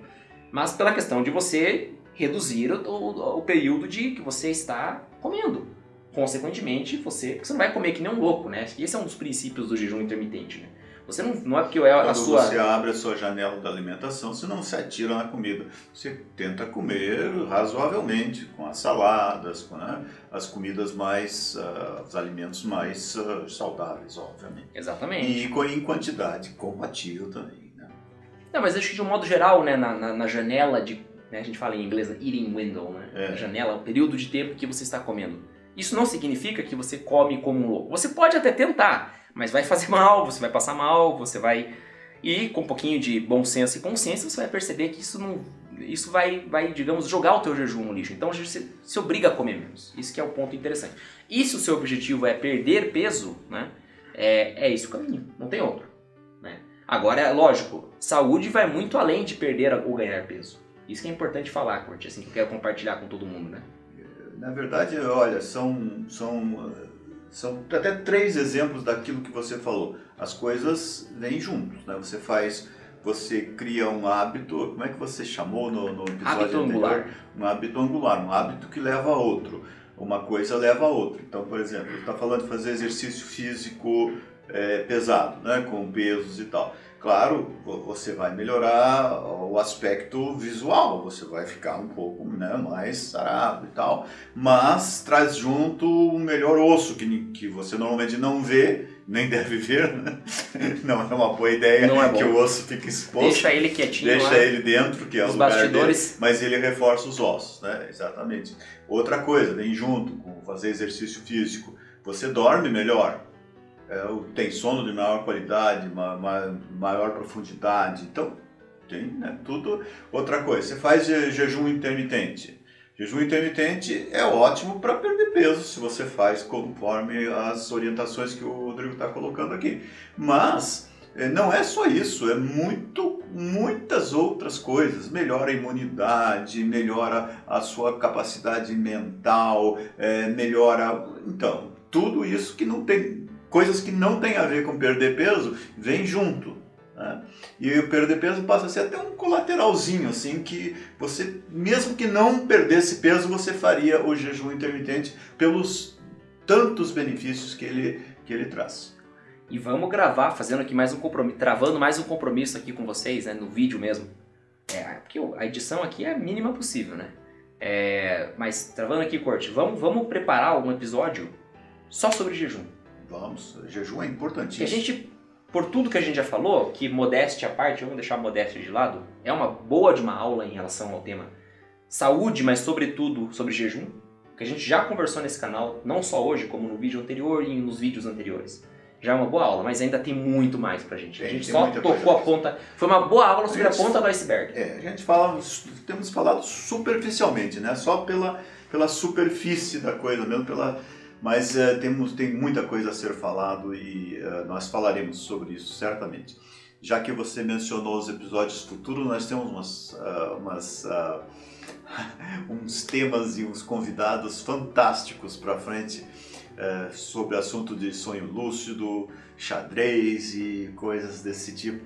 Mas pela questão de você reduzir o período de que você está comendo. Consequentemente, você não vai comer que nem um louco, né? Esse é um dos princípios do jejum intermitente, né? Você não é porque é a Quando sua... você abre a sua janela da alimentação, você não se atira na comida. Você tenta comer razoavelmente, com as saladas, com, né, as comidas mais, os alimentos mais saudáveis, obviamente. Exatamente. E em quantidade compatível também. Né? Não, mas acho que de um modo geral, né, na janela de... Né, a gente fala em inglês, eating window, né? A janela, o período de tempo que você está comendo. Isso não significa que você come como um louco. Você pode até tentar, mas vai fazer mal, você vai passar mal, você vai... E com um pouquinho de bom senso e consciência, você vai perceber que isso vai, digamos, jogar o teu jejum no lixo. Então você se obriga a comer menos. Isso que é o ponto interessante. E se o seu objetivo é perder peso, né, é esse o caminho, não tem outro. Né? Agora, lógico, saúde vai muito além de perder ou ganhar peso. Isso que é importante falar, Curti, assim, que eu quero compartilhar com todo mundo, né? Na verdade, olha, são até 3 exemplos daquilo que você falou. As coisas vêm juntos, né? Você cria um hábito, como é que você chamou no episódio Hábito anterior? angular. Um hábito angular, um hábito que leva a outro. Uma coisa leva a outra. Então, por exemplo, você está falando de fazer exercício físico pesado, né? Com pesos e tal. Claro, você vai melhorar o aspecto visual, você vai ficar um pouco, né, mais sarado e tal, mas traz junto um melhor osso que você normalmente não vê, nem deve ver, né? Não é uma boa ideia Não é bom. Que o osso fique exposto. Deixa ele quietinho Deixa lá. ele dentro, que é o Os lugar bastidores. dele, mas ele reforça os ossos, né? Exatamente. Outra coisa, vem junto com fazer exercício físico, você dorme melhor. Tem sono de maior qualidade, maior profundidade, então tem, né, tudo. Outra coisa, você faz jejum intermitente. Jejum intermitente é ótimo para perder peso, se você faz conforme as orientações que o Rodrigo está colocando aqui. Mas não é só isso, é muitas outras coisas. Melhora a imunidade, melhora a sua capacidade mental, melhora... Então, tudo isso que não tem... Coisas que não tem a ver com perder peso, vem junto. Né? E o perder peso passa a ser até um colateralzinho, assim, que você, mesmo que não perdesse peso, você faria o jejum intermitente pelos tantos benefícios que ele traz. E vamos gravar, fazendo aqui mais um compromisso, travando mais um compromisso aqui com vocês, né, no vídeo mesmo. Porque a edição aqui é a mínima possível, né? Mas travando aqui, Corte, vamos preparar um episódio só sobre jejum. Vamos, jejum é importantíssimo. Que a gente, por tudo que a gente já falou, que modéstia à parte, vamos deixar a modéstia de lado, é uma boa de uma aula em relação ao tema saúde, mas sobretudo sobre jejum, que a gente já conversou nesse canal, não só hoje, como no vídeo anterior e nos vídeos anteriores. Já é uma boa aula, mas ainda tem muito mais pra gente. A gente só tocou a ponta, foi uma boa aula sobre a ponta do iceberg. A gente temos falado superficialmente, né? Só pela superfície da coisa mesmo, mas tem muita coisa a ser falado e nós falaremos sobre isso certamente. Já que você mencionou os episódios futuros, nós temos uns temas e uns convidados fantásticos para frente sobre o assunto de sonho lúcido, xadrez e coisas desse tipo.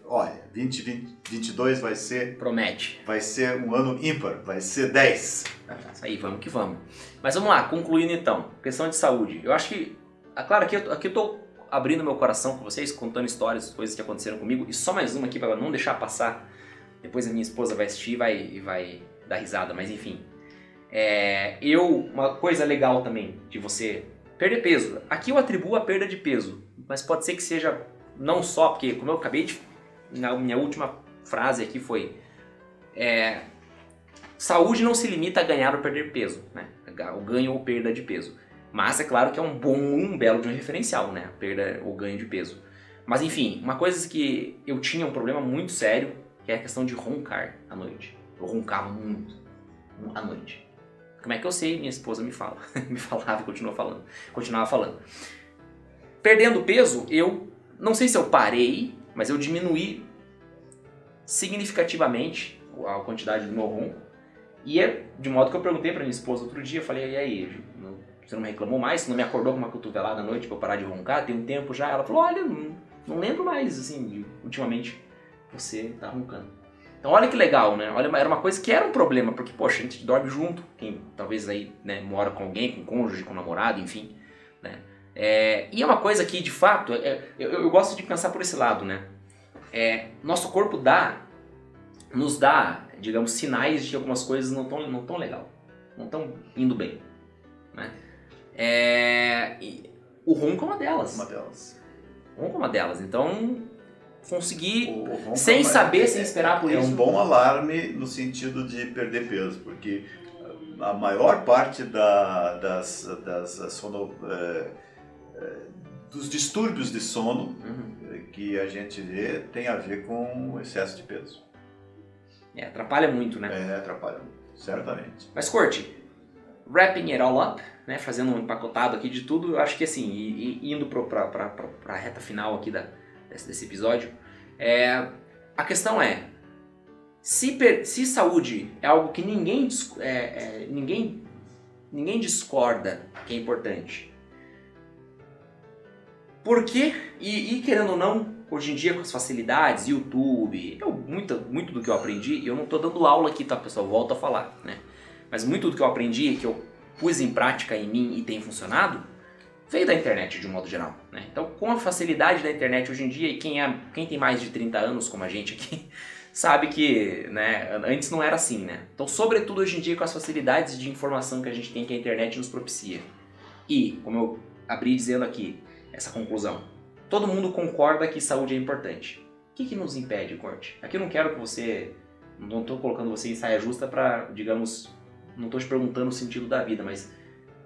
Olha, 2022 vai ser... Promete. Vai ser um ano ímpar, vai ser 10. Isso aí, vamos que vamos. Mas vamos lá, concluindo então, questão de saúde. Eu acho que, claro, aqui eu estou abrindo meu coração com vocês, contando histórias, coisas que aconteceram comigo, e só mais uma aqui para não deixar passar. Depois a minha esposa vai assistir e vai dar risada, mas enfim. Uma coisa legal também de você perder peso. Aqui eu atribuo a perda de peso, mas pode ser que seja não só, porque como eu acabei de... Na minha última frase aqui foi... Saúde não se limita a ganhar ou perder peso, né? O ganho ou perda de peso. Mas é claro que é um belo de um referencial, né? A perda ou ganho de peso. Mas enfim, uma coisa que eu tinha um problema muito sério, que é a questão de roncar à noite. Eu roncava muito à noite. Como é que eu sei? Minha esposa me fala. Me falava e continuava falando. Perdendo peso, eu não sei se eu parei, mas eu diminuí significativamente a quantidade do meu ronco. E de modo que eu perguntei pra minha esposa outro dia, eu falei, e aí, você não me reclamou mais? Você não me acordou com uma cotovelada à noite pra eu parar de roncar? Tem um tempo já? Ela falou, olha, não lembro mais, assim, ultimamente você tá roncando. Então olha que legal, né? Olha, era uma coisa que era um problema, porque, poxa, a gente dorme junto, quem talvez aí, né, mora com alguém, com cônjuge, com namorado, enfim, né? E é uma coisa que, de fato, eu gosto de pensar por esse lado, né? Nosso corpo nos dá, digamos, sinais de que algumas coisas não tão legal, não estão indo bem, né? E o ronco é uma delas. O ronco é uma delas. Então, conseguir, sem saber, sem esperar por isso... É um bom alarme no sentido de perder peso, porque a maior parte dos distúrbios de sono que a gente vê tem a ver com o excesso de peso. Atrapalha muito, né? Atrapalha muito, certamente. Mas, Corte, wrapping it all up, né, fazendo um empacotado aqui de tudo, eu acho que assim, indo para a reta final aqui desse episódio, a questão é, se saúde é algo que ninguém discorda que é importante, por que, e querendo ou não, hoje em dia com as facilidades, YouTube, muito do que eu aprendi, eu não estou dando aula aqui, tá pessoal, volto a falar, né? Mas muito do que eu aprendi, que eu pus em prática em mim e tem funcionado, veio da internet de um modo geral, né? Então, com a facilidade da internet hoje em dia, e quem tem mais de 30 anos, como a gente aqui, sabe que, né, antes não era assim, né? Então, sobretudo hoje em dia, com as facilidades de informação que a gente tem, que a internet nos propicia. E, como eu abri dizendo aqui, essa conclusão, todo mundo concorda que saúde é importante. O que nos impede, Corte? Aqui eu não quero que você... Não estou colocando você em saia justa para, digamos... Não estou te perguntando o sentido da vida, mas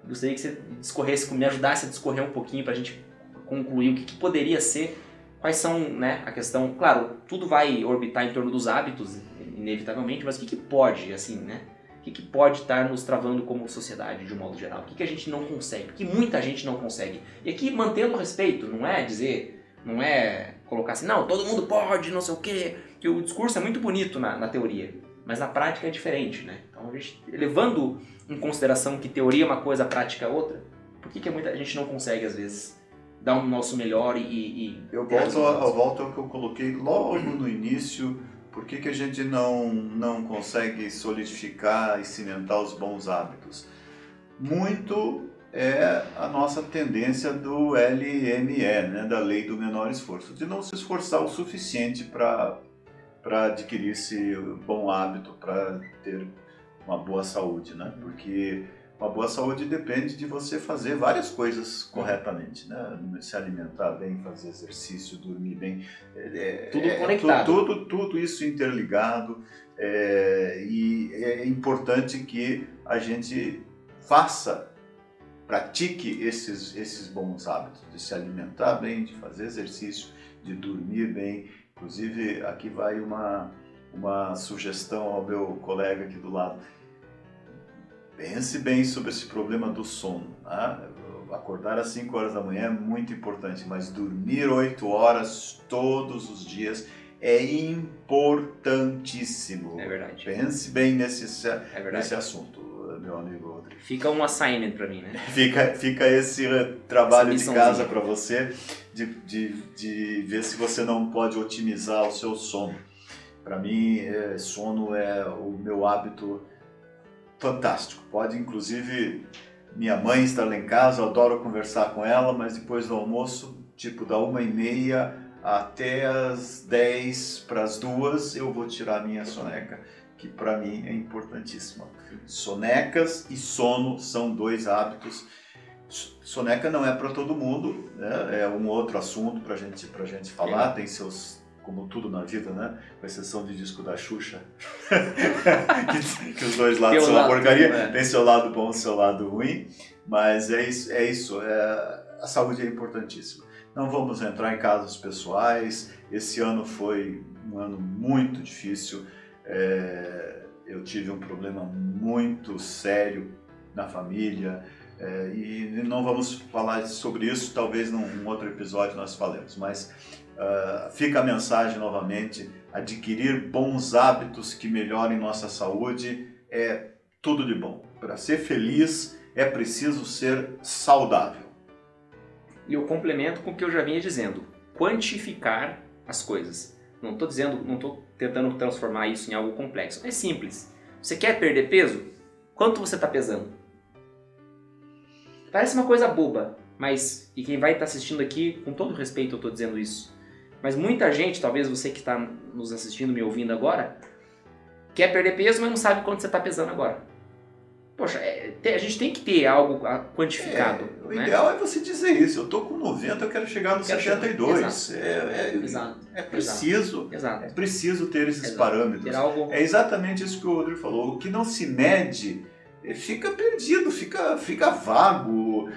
gostaria que você me ajudasse a discorrer um pouquinho para a gente concluir o que poderia ser, quais são, né, a questão... Claro, tudo vai orbitar em torno dos hábitos, inevitavelmente, mas o que pode, assim, né? O que pode estar nos travando como sociedade, de um modo geral? O que a gente não consegue? O que muita gente não consegue? E aqui, mantendo o respeito, não é colocar assim, não, todo mundo pode, não sei o quê, que o discurso é muito bonito na teoria, mas na prática é diferente, né? Então, levando em consideração que teoria é uma coisa, prática é outra, por que muita gente não consegue, às vezes, dar um nosso melhor Eu volto ao que eu coloquei logo no início. Por que a gente não consegue solidificar e cimentar os bons hábitos? Muito é a nossa tendência do LME, né, da lei do menor esforço, de não se esforçar o suficiente para adquirir esse bom hábito, para ter uma boa saúde, né? Porque uma boa saúde depende de você fazer várias coisas corretamente, né? Se alimentar bem, fazer exercício, dormir bem. Tudo conectado. Tudo isso interligado. E é importante que a gente pratique esses bons hábitos, de se alimentar bem, de fazer exercício, de dormir bem. Inclusive, aqui vai uma sugestão ao meu colega aqui do lado. Pense bem sobre esse problema do sono. Tá? Acordar às 5 horas da manhã é muito importante, mas dormir 8 horas todos os dias é importantíssimo. É verdade. Pense bem nesse assunto, meu amigo Rodrigo. Fica um assignment para mim, né? Fica esse trabalho de casa para você, de ver se você não pode otimizar o seu sono. Para mim, sono é o meu hábito fantástico. Pode, inclusive, minha mãe está lá em casa, eu adoro conversar com ela, mas depois do almoço, tipo da 1h30 até as 10 para as 2, eu vou tirar a minha soneca, que para mim é importantíssima. Sonecas e sono são 2 hábitos. Soneca não é para todo mundo, né? É um outro assunto para gente falar, tem seus... Como tudo na vida, né? Com exceção de disco da Xuxa, que os dois lados são uma porcaria, né? Tem seu lado bom e seu lado ruim, mas é isso. A saúde é importantíssima. Não vamos entrar em casos pessoais. Esse ano foi um ano muito difícil. Eu tive um problema muito sério na família, e não vamos falar sobre isso, talvez num outro episódio nós falemos, mas fica a mensagem novamente: adquirir bons hábitos que melhorem nossa saúde é tudo de bom. Para ser feliz é preciso ser saudável. E eu complemento com o que eu já vinha dizendo: quantificar as coisas. Não estou tentando transformar isso em algo complexo. É simples. Você quer perder peso? Quanto você está pesando? Parece uma coisa boba, Mas, e quem vai estar assistindo aqui, com todo respeito eu estou dizendo isso, mas muita gente, talvez você que está nos assistindo, me ouvindo agora, quer perder peso, mas não sabe quanto você está pesando agora. Poxa, a gente tem que ter algo quantificado. O ideal é você dizer isso. Eu tô com 90, eu quero chegar no 72. Exato. É preciso. Exato. É preciso ter esses parâmetros. Ter algo... É exatamente isso que o Rodrigo falou. O que não se mede fica perdido, fica vago.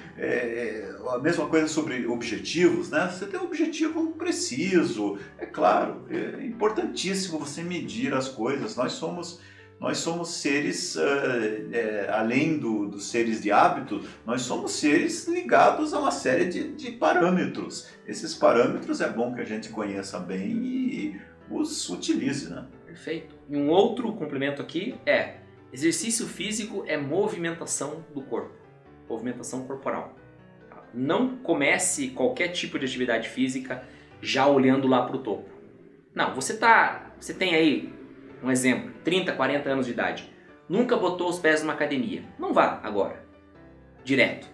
A mesma coisa sobre objetivos, né? Você tem um objetivo preciso. É claro, é importantíssimo você medir as coisas. Nós somos seres, além dos seres de hábito, nós somos seres ligados a uma série de parâmetros. Esses parâmetros é bom que a gente conheça bem e os utilize, né? Perfeito. E um outro complemento aqui exercício físico é movimentação do corpo, movimentação corporal. Não comece qualquer tipo de atividade física já olhando lá para o topo. Não, você tem aí, um exemplo, 30, 40 anos de idade, nunca botou os pés numa academia. Não vá agora, direto.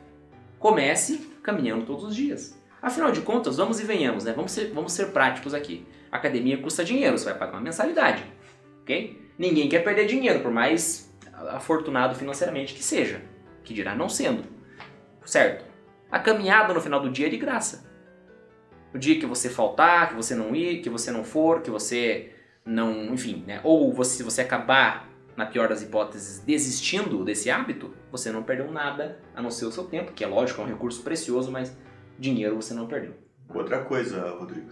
Comece caminhando todos os dias. Afinal de contas, vamos e venhamos, né? Vamos ser práticos aqui. A academia custa dinheiro, você vai pagar uma mensalidade, ok? Ninguém quer perder dinheiro, por mais afortunado financeiramente que seja, que dirá não sendo, certo? A caminhada no final do dia é de graça. O dia que você faltar, que você não ir, que você não for, que você não, enfim, né? Ou se você acabar, na pior das hipóteses, desistindo desse hábito, você não perdeu nada, a não ser o seu tempo, que é lógico, é um recurso precioso, mas dinheiro você não perdeu. Outra coisa, Rodrigo,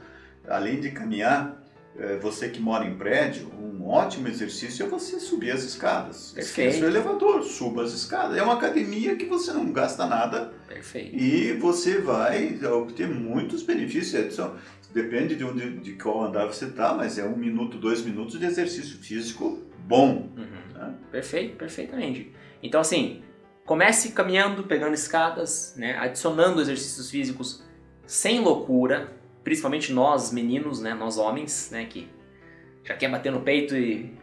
além de caminhar, você que mora em prédio, um ótimo exercício é você subir as escadas. Esqueça o elevador, suba as escadas. É uma academia que você não gasta nada. Perfeito. E você vai obter muitos benefícios. Depende de qual andar você está, mas é 1 minuto, 2 minutos de exercício físico bom. Né? Perfeito, perfeitamente. Então assim, comece caminhando, pegando escadas, né? Adicionando exercícios físicos sem loucura. Principalmente nós meninos, né, nós homens, né, que já quer bater no peito e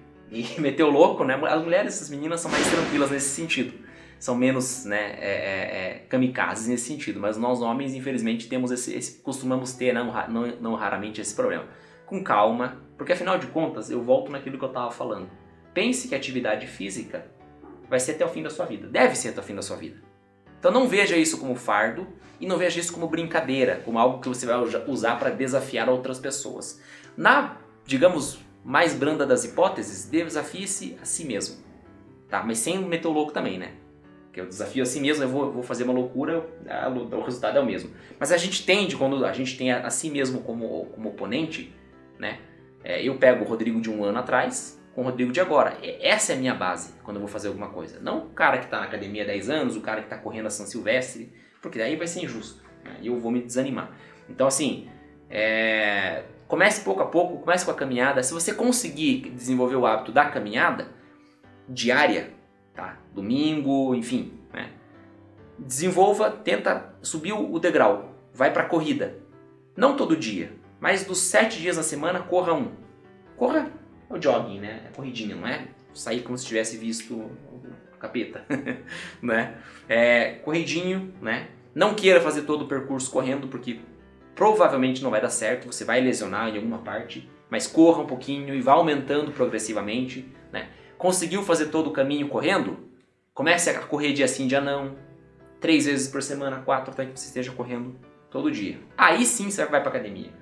meter o louco, né? As mulheres, as meninas são mais tranquilas nesse sentido, são menos, né, kamikazes nesse sentido, mas nós homens, infelizmente, temos costumamos ter, não raramente, esse problema. Com calma, porque afinal de contas, eu volto naquilo que eu estava falando. Pense que a atividade física vai ser até o fim da sua vida, deve ser até o fim da sua vida. Então não veja isso como fardo e não veja isso como brincadeira, como algo que você vai usar para desafiar outras pessoas. Na, digamos, mais branda das hipóteses, desafie-se a si mesmo. Tá? Mas sem meter o louco também, né? Porque eu desafio a si mesmo, eu vou fazer uma loucura, o resultado é o mesmo. Mas a gente tende, quando a gente tem a si mesmo como oponente, né? Eu pego o Rodrigo de um ano atrás com o Rodrigo de agora. Essa é a minha base quando eu vou fazer alguma coisa. Não o cara que está na academia há 10 anos, o cara que está correndo a São Silvestre, porque daí vai ser injusto, né? E eu vou me desanimar. Então assim, comece pouco a pouco, comece com a caminhada. Se você conseguir desenvolver o hábito da caminhada diária, tá? Domingo, enfim, né? Desenvolva, tenta subir o degrau, vai para a corrida. Não todo dia, mas dos 7 dias na semana, corra um. Corra o jogging, né? É corridinha, não é? Sair como se tivesse visto o capeta, né? Corridinho, né? Não queira fazer todo o percurso correndo, porque provavelmente não vai dar certo, você vai lesionar em alguma parte, mas corra um pouquinho e vá aumentando progressivamente, né? Conseguiu fazer todo o caminho correndo? Comece a correr dia sim, dia não, 3 vezes por semana, 4, até que você esteja correndo todo dia. Aí sim você vai para academia.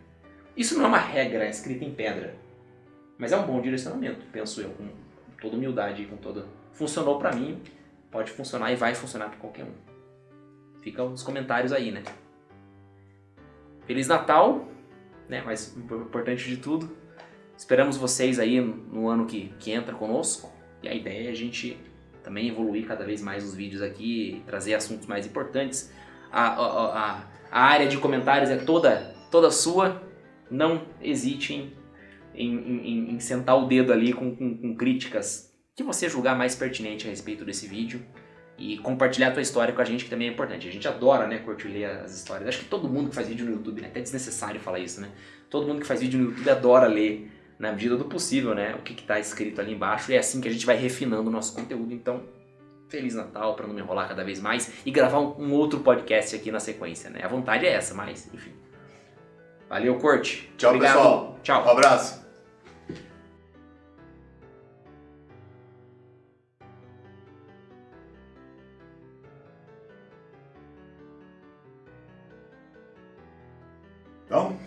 Isso não é uma regra escrita em pedra, mas é um bom direcionamento, penso eu, com toda humildade, com toda... Funcionou pra mim, pode funcionar e vai funcionar pra qualquer um. Fica os comentários aí, né? Feliz Natal, né? Mas importante de tudo, esperamos vocês aí no ano que entra conosco. E a ideia é a gente também evoluir cada vez mais os vídeos aqui, trazer assuntos mais importantes. A área de comentários é toda sua, não hesite em sentar o dedo ali com críticas que você julgar mais pertinente a respeito desse vídeo e compartilhar a tua história com a gente, que também é importante. A gente adora, né, curtir ler as histórias. Acho que todo mundo que faz vídeo no YouTube, né, até desnecessário falar isso, né? Todo mundo que faz vídeo no YouTube adora ler, na medida do possível, né, o que está escrito ali embaixo, e é assim que a gente vai refinando o nosso conteúdo. Então, Feliz Natal, para não me enrolar cada vez mais, e gravar um outro podcast aqui na sequência, né? A vontade é essa, mas enfim. Valeu, Corte. Tchau, Obrigado. pessoal. Tchau. Um abraço. Então,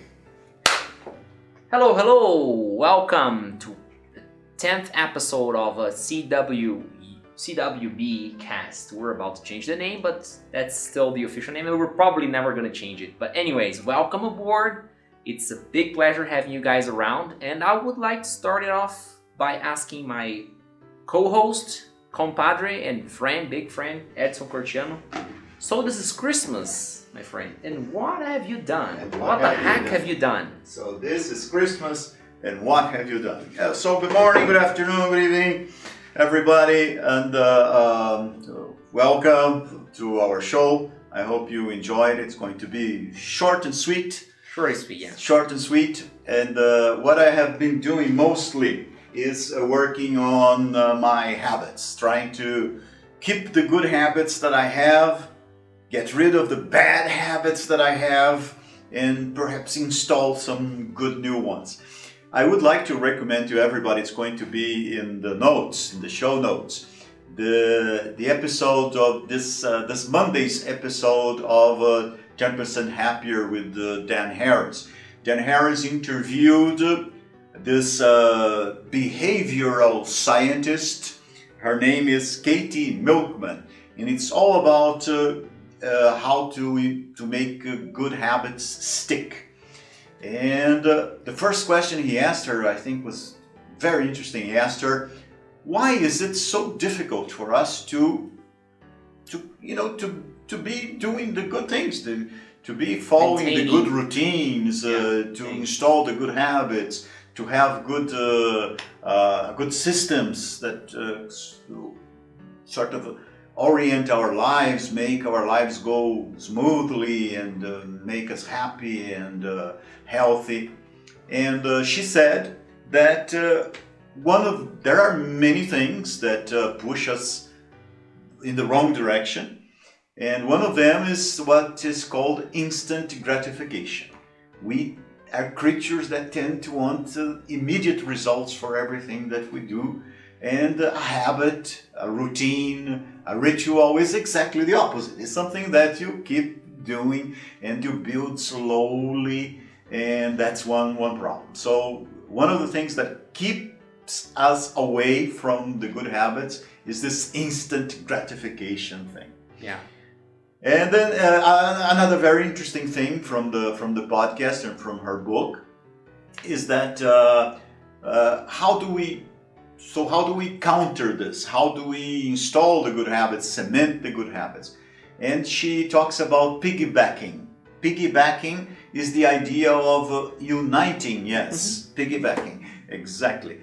Hello. Welcome to the 10th episode of a CWB cast. We're about to change the name, but that's still the official name, and we're probably never going to change it. But anyways, welcome aboard. It's a big pleasure having you guys around, and I would like to start it off by asking my co-host, compadre, and big friend, Edson Cortiano. So this is Christmas, my friend, and what have you done? What the heck have you done? So this is Christmas, and what have you done? So good morning, good afternoon, good evening, everybody, and welcome to our show. I hope you enjoyed it. It's going to be short and sweet. Short and sweet, yeah. Short and sweet. And what I have been doing mostly is working on my habits, trying to keep the good habits that I have, get rid of the bad habits that I have, and perhaps install some good new ones. I would like to recommend to everybody, it's going to be in the notes, in the show notes, the episode of this Monday's episode of 10% Happier with Dan Harris. Dan Harris interviewed this behavioral scientist. Her name is Katie Milkman, and it's all about how to make good habits stick. And the first question he asked her, I think, was very interesting. He asked her, why is it so difficult for us to be doing the good things, to be following the good routines, to install the good habits, to have good systems that sort of orient our lives, make our lives go smoothly, and make us happy and healthy. And she said that there are many things that push us in the wrong direction, and one of them is what is called instant gratification. We are creatures that tend to want immediate results for everything that we do. And a habit, a routine, a ritual is exactly the opposite. It's something that you keep doing and you build slowly, and that's one problem. So one of the things that keeps us away from the good habits is this instant gratification thing. Yeah. And then another very interesting thing from the podcast and from her book is that how do we counter this? How do we install the good habits, cement the good habits? And she talks about piggybacking. Piggybacking is the idea of uniting, piggybacking, exactly.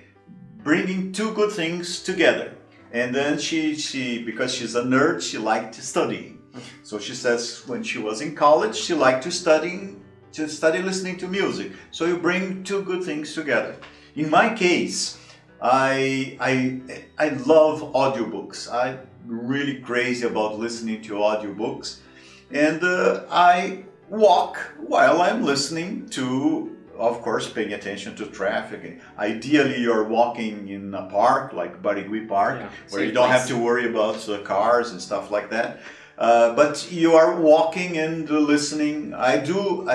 Bringing two good things together. And then she because she's a nerd, she liked studying. So she says when she was in college, she liked to study listening to music. So you bring two good things together. In my case, I love audiobooks. I'm really crazy about listening to audiobooks, and I walk while I'm listening to, of course, paying attention to traffic. Ideally, you're walking in a park like Barigui Park, where you don't have to worry about the cars and stuff like that. But you are walking and listening. I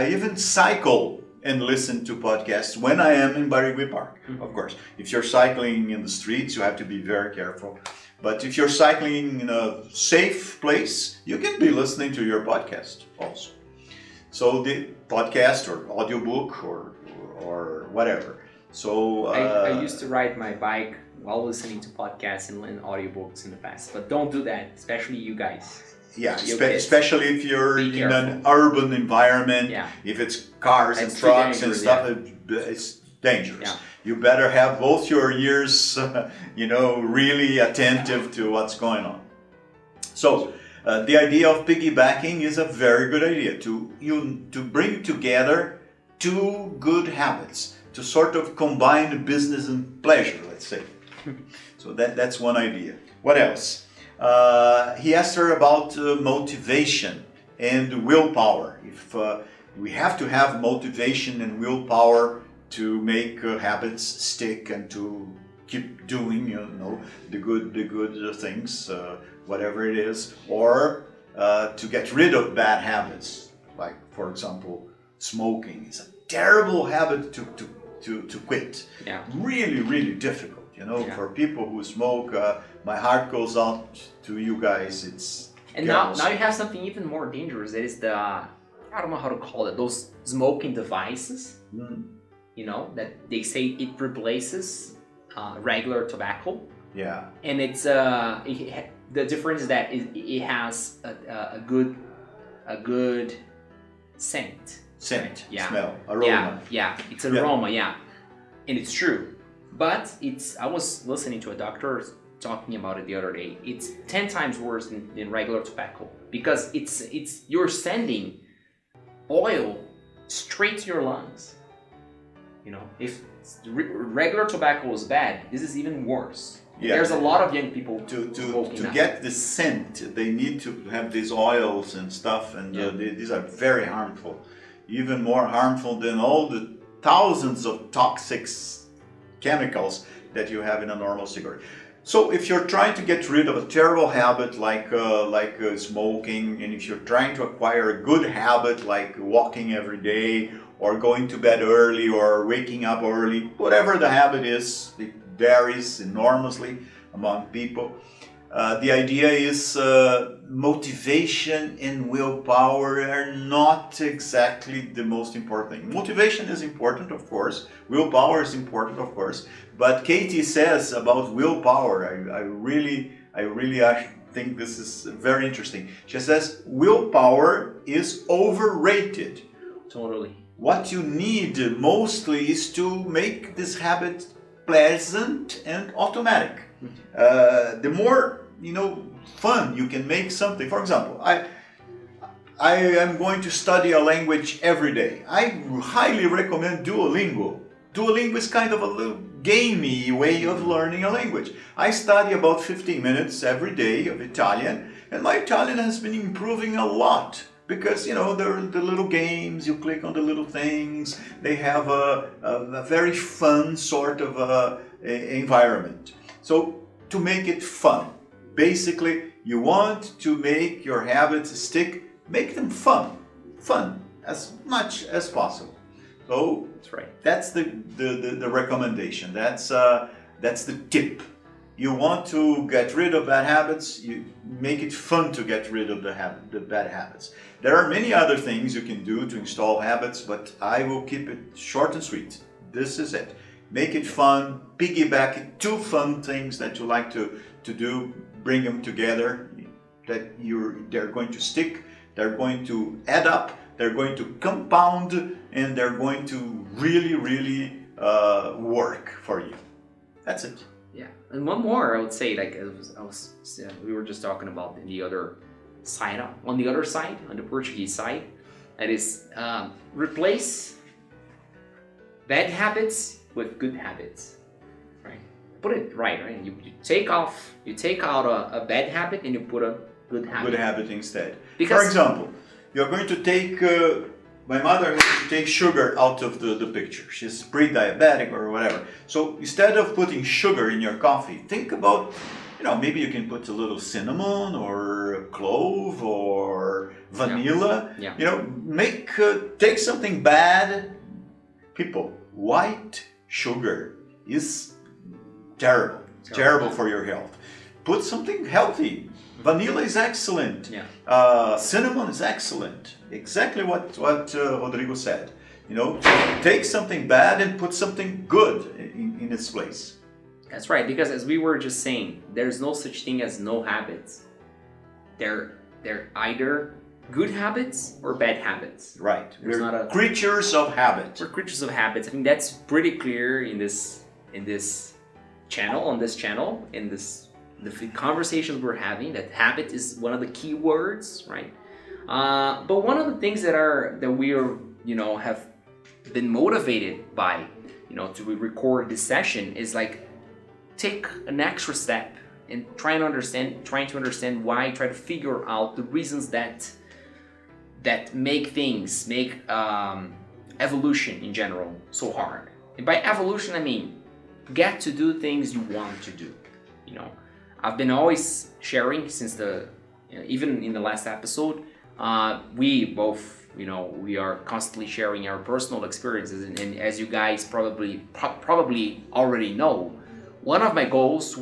even cycle and listen to podcasts when I am in Barigui Park, of course. If you're cycling in the streets, you have to be very careful. But if you're cycling in a safe place, you can be listening to your podcast also. So the podcast or audiobook or whatever. So I used to ride my bike while listening to podcasts and audiobooks in the past, but don't do that, especially you guys. Yeah, especially if you're in an urban environment. Yeah. If it's cars and trucks and stuff, it's dangerous. Yeah. You better have both your ears, really attentive to what's going on. So the idea of piggybacking is a very good idea to bring together two good habits, to sort of combine business and pleasure, let's say. So that's one idea. What else? He asked her about motivation and willpower. If we have to have motivation and willpower to make habits stick and to keep doing, the good things, whatever it is, or to get rid of bad habits, like for example, smoking is a terrible habit to quit. Yeah. Really, really difficult. For people who smoke, my heart goes out to you guys. And now you have something even more dangerous. That is I don't know how to call it, those smoking devices. That they say it replaces regular tobacco. Yeah. And it's the difference is that it has a good scent. Scent, Yeah. smell, aroma. Yeah, it's an aroma, yeah. And it's true. But I was listening to a doctor talking about it the other day. It's 10 times worse than regular tobacco, because it's you're sending oil straight to your lungs. If regular tobacco is bad, this is even worse. Yeah. There's a lot of young people to get the scent, they need to have these oils and stuff, and these are very harmful, even more harmful than all the thousands of toxic chemicals that you have in a normal cigarette. So if you're trying to get rid of a terrible habit like smoking, and if you're trying to acquire a good habit like walking every day, or going to bed early, or waking up early, whatever the habit is, it varies enormously among people. The idea is motivation and willpower are not exactly the most important thing. Motivation is important, of course. Willpower is important, of course. But Katie says about willpower, I really think this is very interesting. She says willpower is overrated. Totally. What you need mostly is to make this habit pleasant and automatic. The more fun you can make something. For example, I am going to study a language every day. I highly recommend Duolingo. Duolingo is kind of a little gamey way of learning a language. I study about 15 minutes every day of Italian, and my Italian has been improving a lot. Because, the little games, you click on the little things, they have a very fun sort of environment. So, to make it fun, basically, you want to make your habits stick, make them fun as much as possible. So, that's right. That's the recommendation. That's the tip. You want to get rid of bad habits, you make it fun to get rid of the bad habits. There are many other things you can do to install habits, but I will keep it short and sweet. This is it. Make it fun, piggyback it, 2 fun things that you like to do, bring them together, that they're going to stick, they're going to add up, they're going to compound, and they're going to really, really work for you. That's it. Yeah, and one more I would say, we were just talking about the other side. On the other side, on the Portuguese side, that is replace bad habits with good habits. Right? Put it right. You take out a bad habit and you put a good habit. Good habit instead. Because, for example, you're going to take. My mother has to take sugar out of the picture. She's pre-diabetic or whatever. So instead of putting sugar in your coffee, think about, maybe you can put a little cinnamon or clove or vanilla. Yeah. Take something bad. People, white sugar is terrible for your health. Put something healthy. Vanilla is excellent. Yeah. Cinnamon is excellent. Exactly what Rodrigo said. Take something bad and put something good in its place. That's right, because as we were just saying, there's no such thing as no habits. They're either good habits or bad habits. Right. We're creatures of habit. We're creatures of habits. I think that's pretty clear in this channel, the conversations we're having, that habit is one of the key words, right? But one of the things that we have been motivated by, to record this session is take an extra step and trying to understand why, try to figure out the reasons that make evolution in general so hard. And by evolution I mean get to do things you want to do. You know, I've been always sharing since even in the last episode, we both, you know, we are constantly sharing our personal experiences, and as you guys probably already know, one of my goals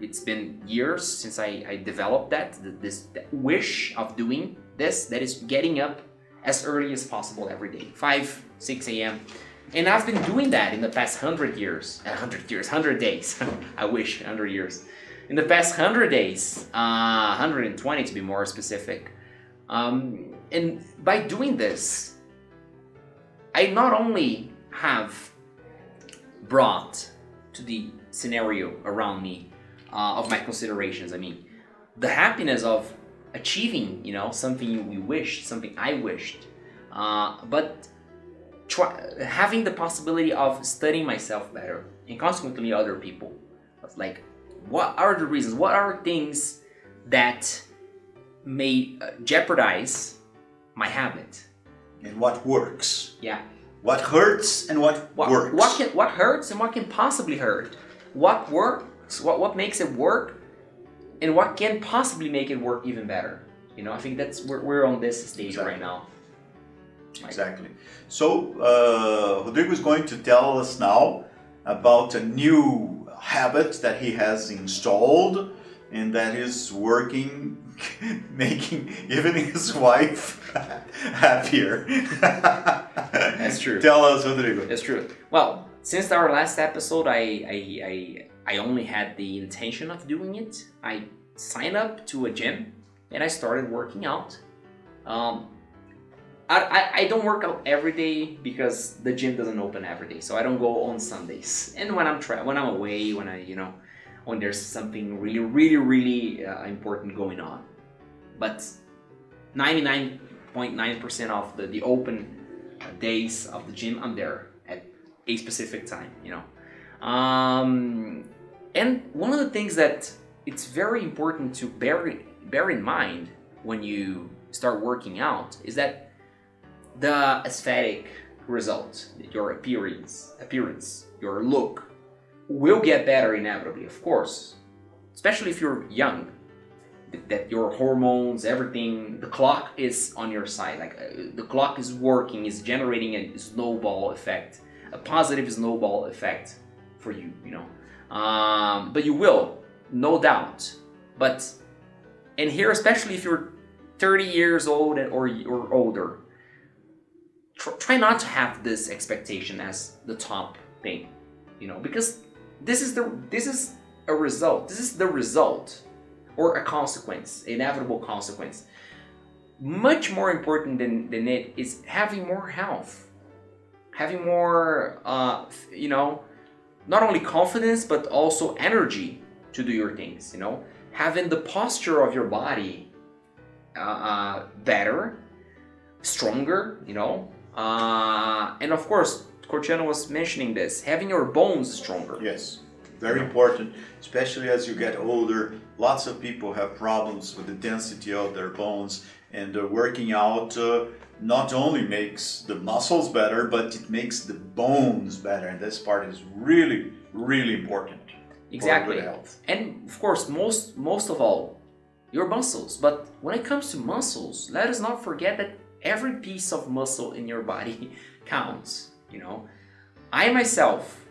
it's been years since I developed that wish of doing this, that is getting up as early as possible every day, 5-6 a.m. And I've been doing that in the past 100 days. I wish 100 years. In the past 100 days, 120 to be more specific. And by doing this, I not only have brought to the scenario around me of my considerations, I mean, the happiness of achieving, you know, something we wished, something I wished, but having the possibility of studying myself better and consequently other people. Like, what are the reasons? What are things that may jeopardize my habit? And what works? Yeah. What hurts and what works? What hurts and what can possibly hurt? What works? What makes it work? And what can possibly make it work even better? You know, I think that's we're on this stage right now. Exactly. So Rodrigo is going to tell us now about a new habit that he has installed and that is working, making even his wife happier. That's true. Tell us, Rodrigo. That's true. Well, since our last episode, I only had the intention of doing it. I signed up to a gym and I started working out. I don't work out every day because the gym doesn't open every day, so I don't go on Sundays. And when I'm away, when there's something really important going on. But 99.9% of the open days of the gym, I'm there at a specific time, you know. And one of the things that it's very important to bear in mind when you start working out is that the aesthetic result, your appearance, your look, will get better inevitably, of course. Especially if you're young, that your hormones, everything, the clock is on your side. Like the clock is working, is generating a snowball effect, a positive snowball effect for you, you know. But you will, no doubt. And here, especially if you're 30 years old or older, try not to have this expectation as the top thing, you know, because this is the result or a consequence, inevitable consequence. Much more important than it is having more health, having more, you know, not only confidence but also energy to do your things, you know, having the posture of your body better, stronger, you know. And of course, Corciano was mentioning this, having your bones stronger. Yes, very important, especially as you get older. Lots of people have problems with the density of their bones, and working out not only makes the muscles better, but it makes the bones better, and this part is really important. Exactly. For good health. And of course, most of all, your muscles. But when it comes to muscles, let us not forget that every piece of muscle in your body counts, you know. I myself,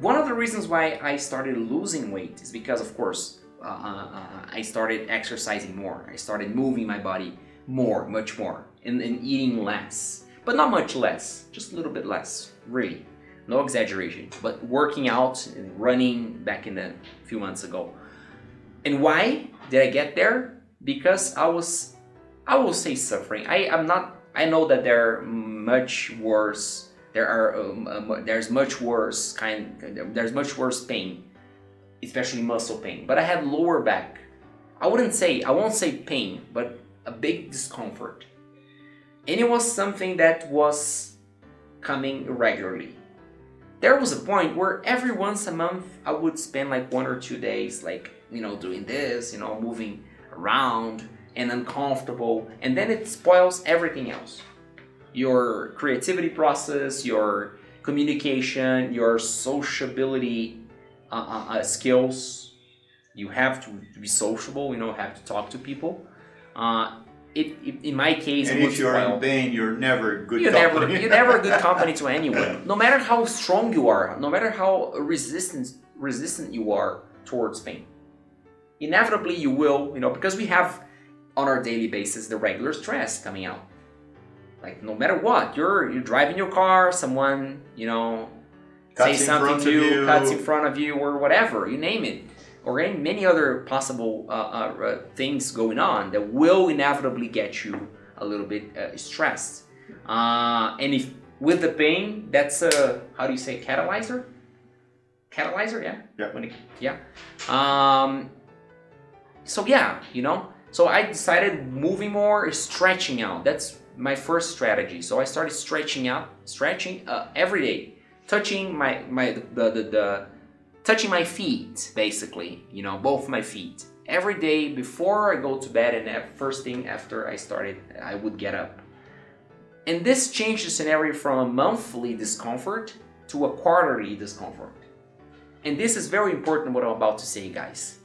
one of the reasons why I started losing weight is because, of course, I started exercising more. I started moving my body more, much more, and eating less. But not much less, just a little bit less, really. No exaggeration, but working out and running back in a few months ago. And why did I get there? Because I will say suffering. I know that there are much worse. There's much worse pain, especially muscle pain. But I had lower back. I won't say pain, but a big discomfort. And it was something that was coming regularly. There was a point where every once a month I would spend like 1 or 2 days like doing this, moving around and uncomfortable, and then it spoils everything else. Your creativity process, your communication, your sociability skills. You have to be sociable, have to talk to people. In my case, and if you're in pain, you're never good company. You're never a good company to anyone. No matter how strong you are, no matter how resistant you are towards pain. Inevitably you will, because we have on our daily basis the regular stress coming out. Like no matter what, you're driving your car, someone, say something to you, cuts in front of you, or whatever, you name it. Or many other possible things going on that will inevitably get you a little bit stressed. And if with the pain, that's a, how do you say, catalyzer? Catalyzer, yeah? Yeah. So I decided moving more, stretching out. That's my first strategy. So I started stretching every day, touching touching my feet, basically, both my feet. Every day before I go to bed and first thing after I would get up. And this changed the scenario from a monthly discomfort to a quarterly discomfort. And this is very important what I'm about to say, guys.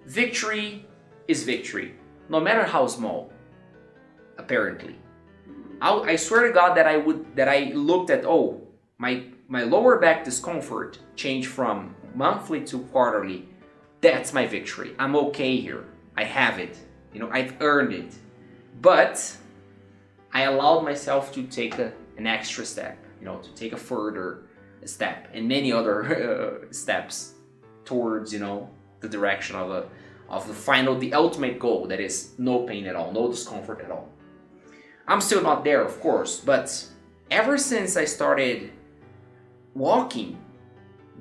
Victory is victory, no matter how small, apparently. I swear to God that I looked at, my lower back discomfort changed from monthly to quarterly. That's my victory. I'm okay here. I have it. I've earned it. But I allowed myself to take an extra step, to take a further step and many other steps towards, the direction of the ultimate goal, that is no pain at all, no discomfort at all. I'm still not there, of course, but ever since I started walking,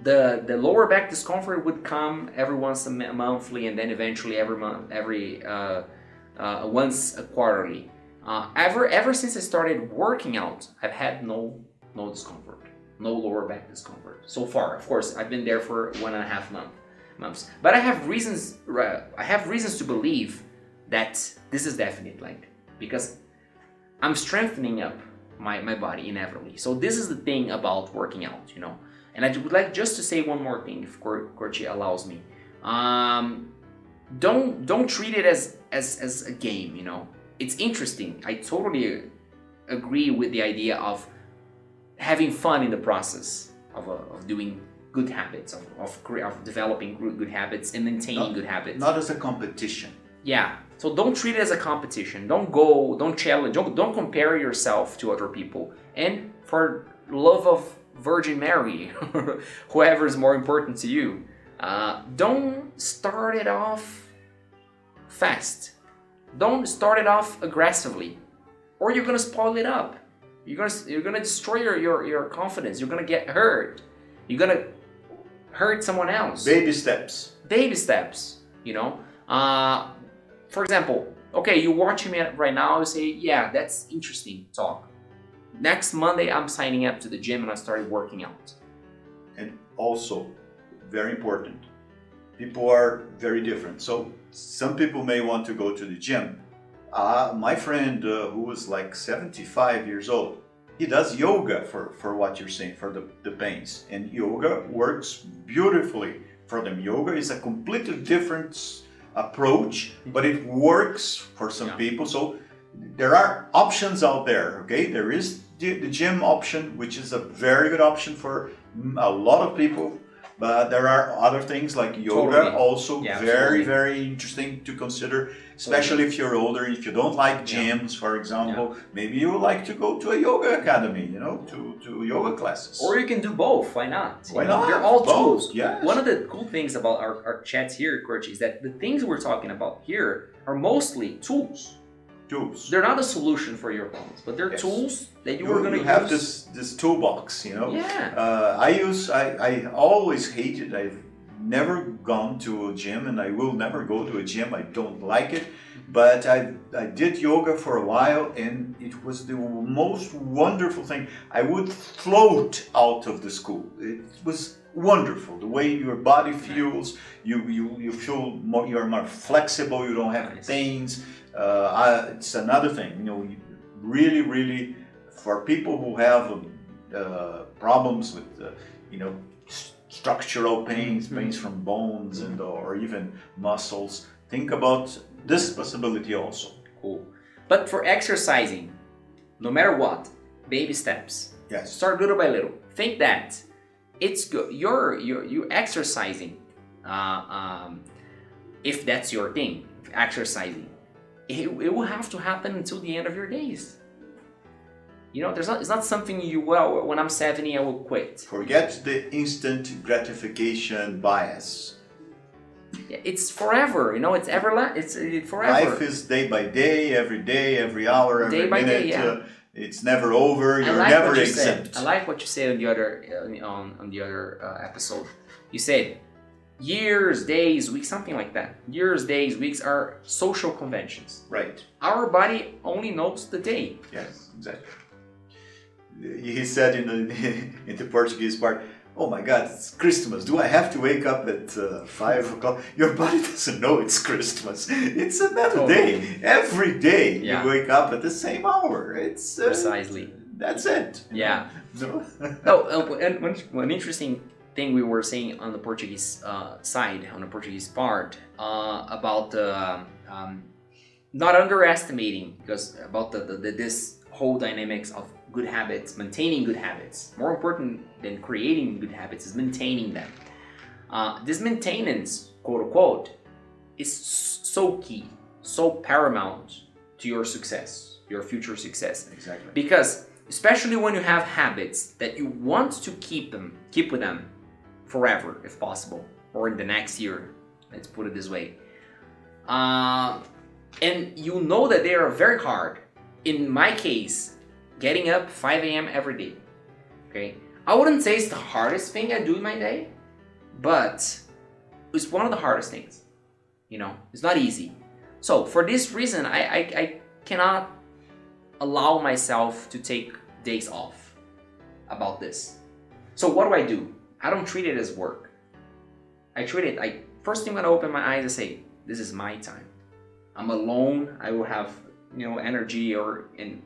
the lower back discomfort would come every once a monthly, and then eventually every month, once a quarterly. Ever since I started working out, I've had no discomfort, no lower back discomfort so far. Of course, I've been there for 1.5 months, but I have reasons to believe that this is definite, because I'm strengthening up my body inevitably. So this is the thing about working out, And I would like just to say one more thing, if Corti allows me. Don't treat it as a game, It's interesting. I totally agree with the idea of having fun in the process of doing good habits, of developing good habits and maintaining good habits. Not as a competition. Yeah. So don't treat it as a competition. Don't challenge, don't compare yourself to other people. And for love of Virgin Mary, whoever is more important to you, don't start it off fast. Don't start it off aggressively, or you're gonna spoil it up. You're gonna destroy your confidence. You're gonna get hurt. You're gonna hurt someone else. Baby steps. For example, okay, you're watching me right now, you say, yeah, that's interesting talk. Next Monday, I'm signing up to the gym and I started working out. And also, very important, people are very different. So some people may want to go to the gym. My friend who is like 75 years old, he does yoga for what you're saying, for the pains. And yoga works beautifully for them. Yoga is a completely different approach, but it works for some people. So there are options out there, okay? There is the gym option, which is a very good option for a lot of people, but there are other things like yoga, also very interesting to consider, especially if you're older. If you don't like gyms, for example, maybe you would like to go to a yoga academy, to yoga classes. Or you can do both. Why not? Why not? They're all tools. Yes. One of the cool things about our chats here, Corti, is that the things we're talking about here are mostly tools. They're not a solution for your problems, but they're tools that you are going to use. You have this toolbox, Yeah. I always hated. I've never gone to a gym, and I will never go to a gym. I don't like it, but I did yoga for a while, and it was the most wonderful thing. I would float out of the school. It was wonderful. The way your body feels, you feel more, you're more flexible. You don't have Nice. pains. It's another thing. Really, really, for people who have problems with, structural pains, pains from bones and or even muscles. Think about this possibility also. Cool. But for exercising, no matter what, baby steps. Yes. Start little by little. Think that it's good. You're exercising. If that's your thing, exercising, it will have to happen until the end of your days. It's not something when I'm 70 I will quit. Forget the instant gratification bias. It's forever. It's it's forever. Life is day by day, every hour, every Day by minute. day, yeah. It's never over. You're like never what you exempt. said. I like what you said on the other episode. You said years, days, weeks, something like that. Years, days, weeks are social conventions. Right. Our body only knows the day. Yes, exactly. He said in the Portuguese part, "Oh my God, it's Christmas. Do I have to wake up at 5 o'clock?" Your body doesn't know it's Christmas. It's another day. Every day Yeah. you wake up at the same hour. It's Precisely. That's it. Yeah. No. And one interesting thing we were saying on the Portuguese side, on the Portuguese part, about not underestimating, because about this whole dynamics of good habits, maintaining good habits. More important than creating good habits is maintaining them. This maintenance, quote unquote, is so key, so paramount to your success, your future success. Exactly. Because especially when you have habits that you want to keep with them forever if possible, or in the next year, let's put it this way. And you know that they are very hard. In my case, getting up 5 a.m. every day. Okay, I wouldn't say it's the hardest thing I do in my day, but it's one of the hardest things. It's not easy. So for this reason, I cannot allow myself to take days off about this. So what do? I don't treat it as work. I treat it like first thing when I open my eyes, I say, this is my time. I'm alone. I will have energy or in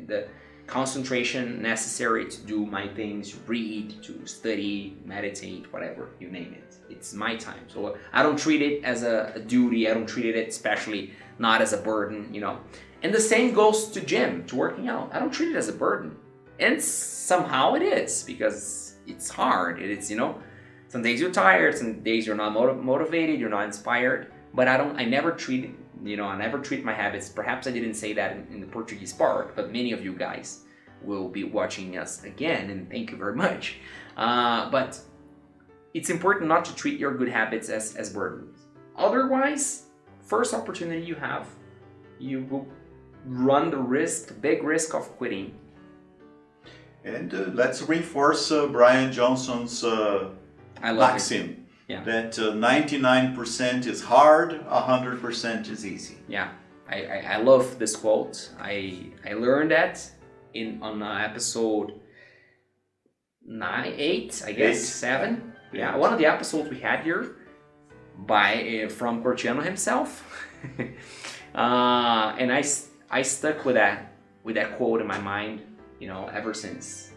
the concentration necessary to do my things, to read, to study, meditate, whatever, you name it. It's my time. So I don't treat it as a duty. I don't treat it especially not as a burden, And the same goes to gym, to working out. I don't treat it as a burden. And somehow it is, because it's hard. It's, some days you're tired, some days you're not motivated, you're not inspired. But I never treat it. I never treat my habits. Perhaps I didn't say that in the Portuguese part, but many of you guys will be watching us again, and thank you very much. But it's important not to treat your good habits as burdens. Otherwise, first opportunity you have, you will run the big risk of quitting. And let's reinforce Brian Johnson's maxim. Yeah. That 99% is hard, 100% is easy. Yeah, I love this quote. I learned that on episode 8, I guess, 7. Yeah, one of the episodes we had here from Cortiano himself. And I stuck with that quote in my mind, ever since.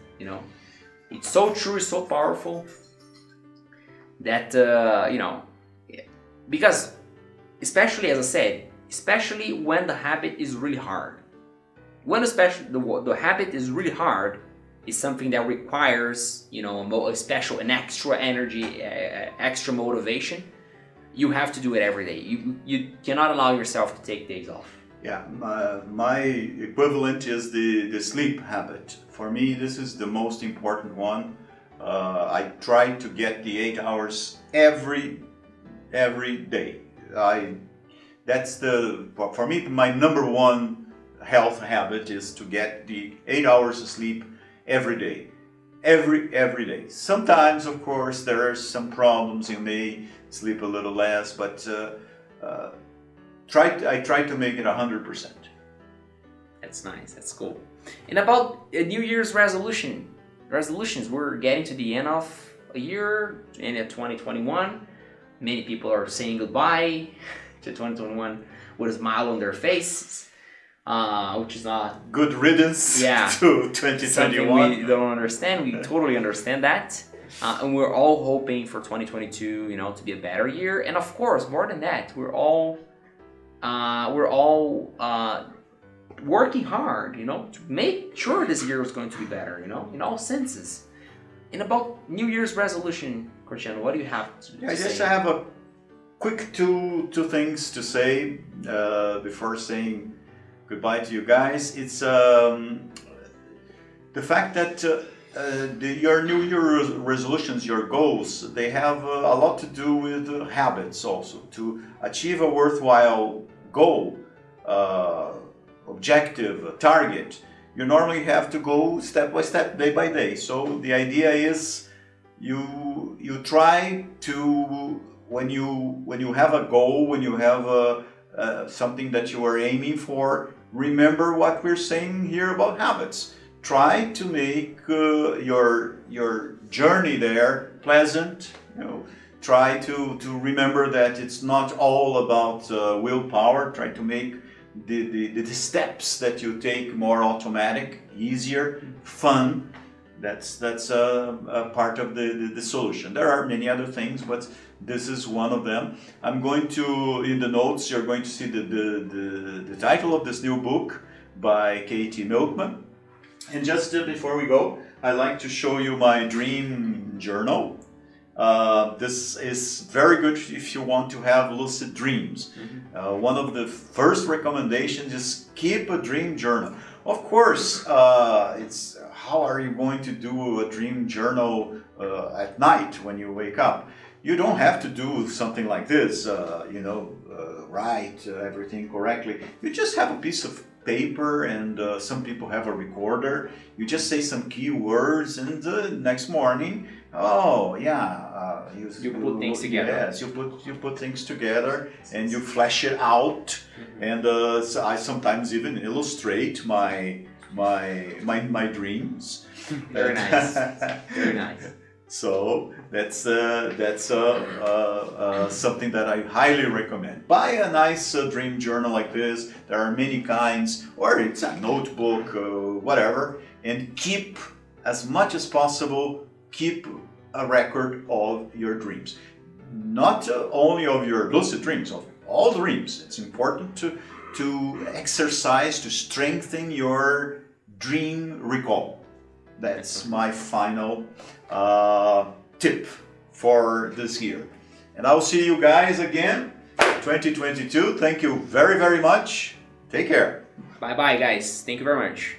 It's so true, so powerful. That because especially, as I said, especially when the habit is really hard, when especially the habit is really hard, is something that requires an extra energy, extra motivation. You have to do it every day. You cannot allow yourself to take days off. Yeah, my equivalent is the sleep habit. For me, this is the most important one. I try to get the 8 hours every day. For me, my number one health habit is to get the 8 hours of sleep every day. Every day. Sometimes, of course, there are some problems. You may sleep a little less, but I try to make it 100%. That's nice. That's cool. And about a New Year's resolutions, we're getting to the end of a year in 2021. Many people are saying goodbye to 2021 with a smile on their face, which is not good riddance to 2021. Something we don't understand. We totally understand that. And we're all hoping for 2022, to be a better year. And of course, more than that, we're all working hard, to make sure this year is going to be better, in all senses. And about New Year's resolution, Cristiano, what do you have to say? I just have a quick two things to say before saying goodbye to you guys. It's the fact that your New Year resolutions, your goals, they have a lot to do with habits also. To achieve a worthwhile goal, objective, target, you normally have to go step by step, day by day. So the idea is you try to, when you have a goal, when you have something that you are aiming for, remember what we're saying here about habits. Try to make your journey there pleasant. Try to remember that it's not all about willpower. Try to make the steps that you take more automatic, easier, fun. That's a part of the solution. There are many other things, but this is one of them. I'm going to, in the notes, you're going to see the title of this new book by Katie Milkman. And just before we go, I'd like to show you my dream journal. This is very good if you want to have lucid dreams. One of the first recommendations is keep a dream journal. Of course, it's how are you going to do a dream journal at night when you wake up? You don't have to do something like this, write everything correctly. You just have a piece of paper, and some people have a recorder. You just say some key words, and the next morning, you put things together. Yes, you put things together, and you flesh it out. And so I sometimes even illustrate my dreams. Very nice. Very nice. So that's something that I highly recommend. Buy a nice dream journal like this. There are many kinds, or it's a notebook, whatever. And keep, as much as possible, keep a record of your dreams. Not only of your lucid dreams, of all dreams. It's important to exercise, to strengthen your dream recall. That's my final tip for this year. And I'll see you guys again 2022. Thank you very, very much. Take care. Bye-bye, guys. Thank you very much.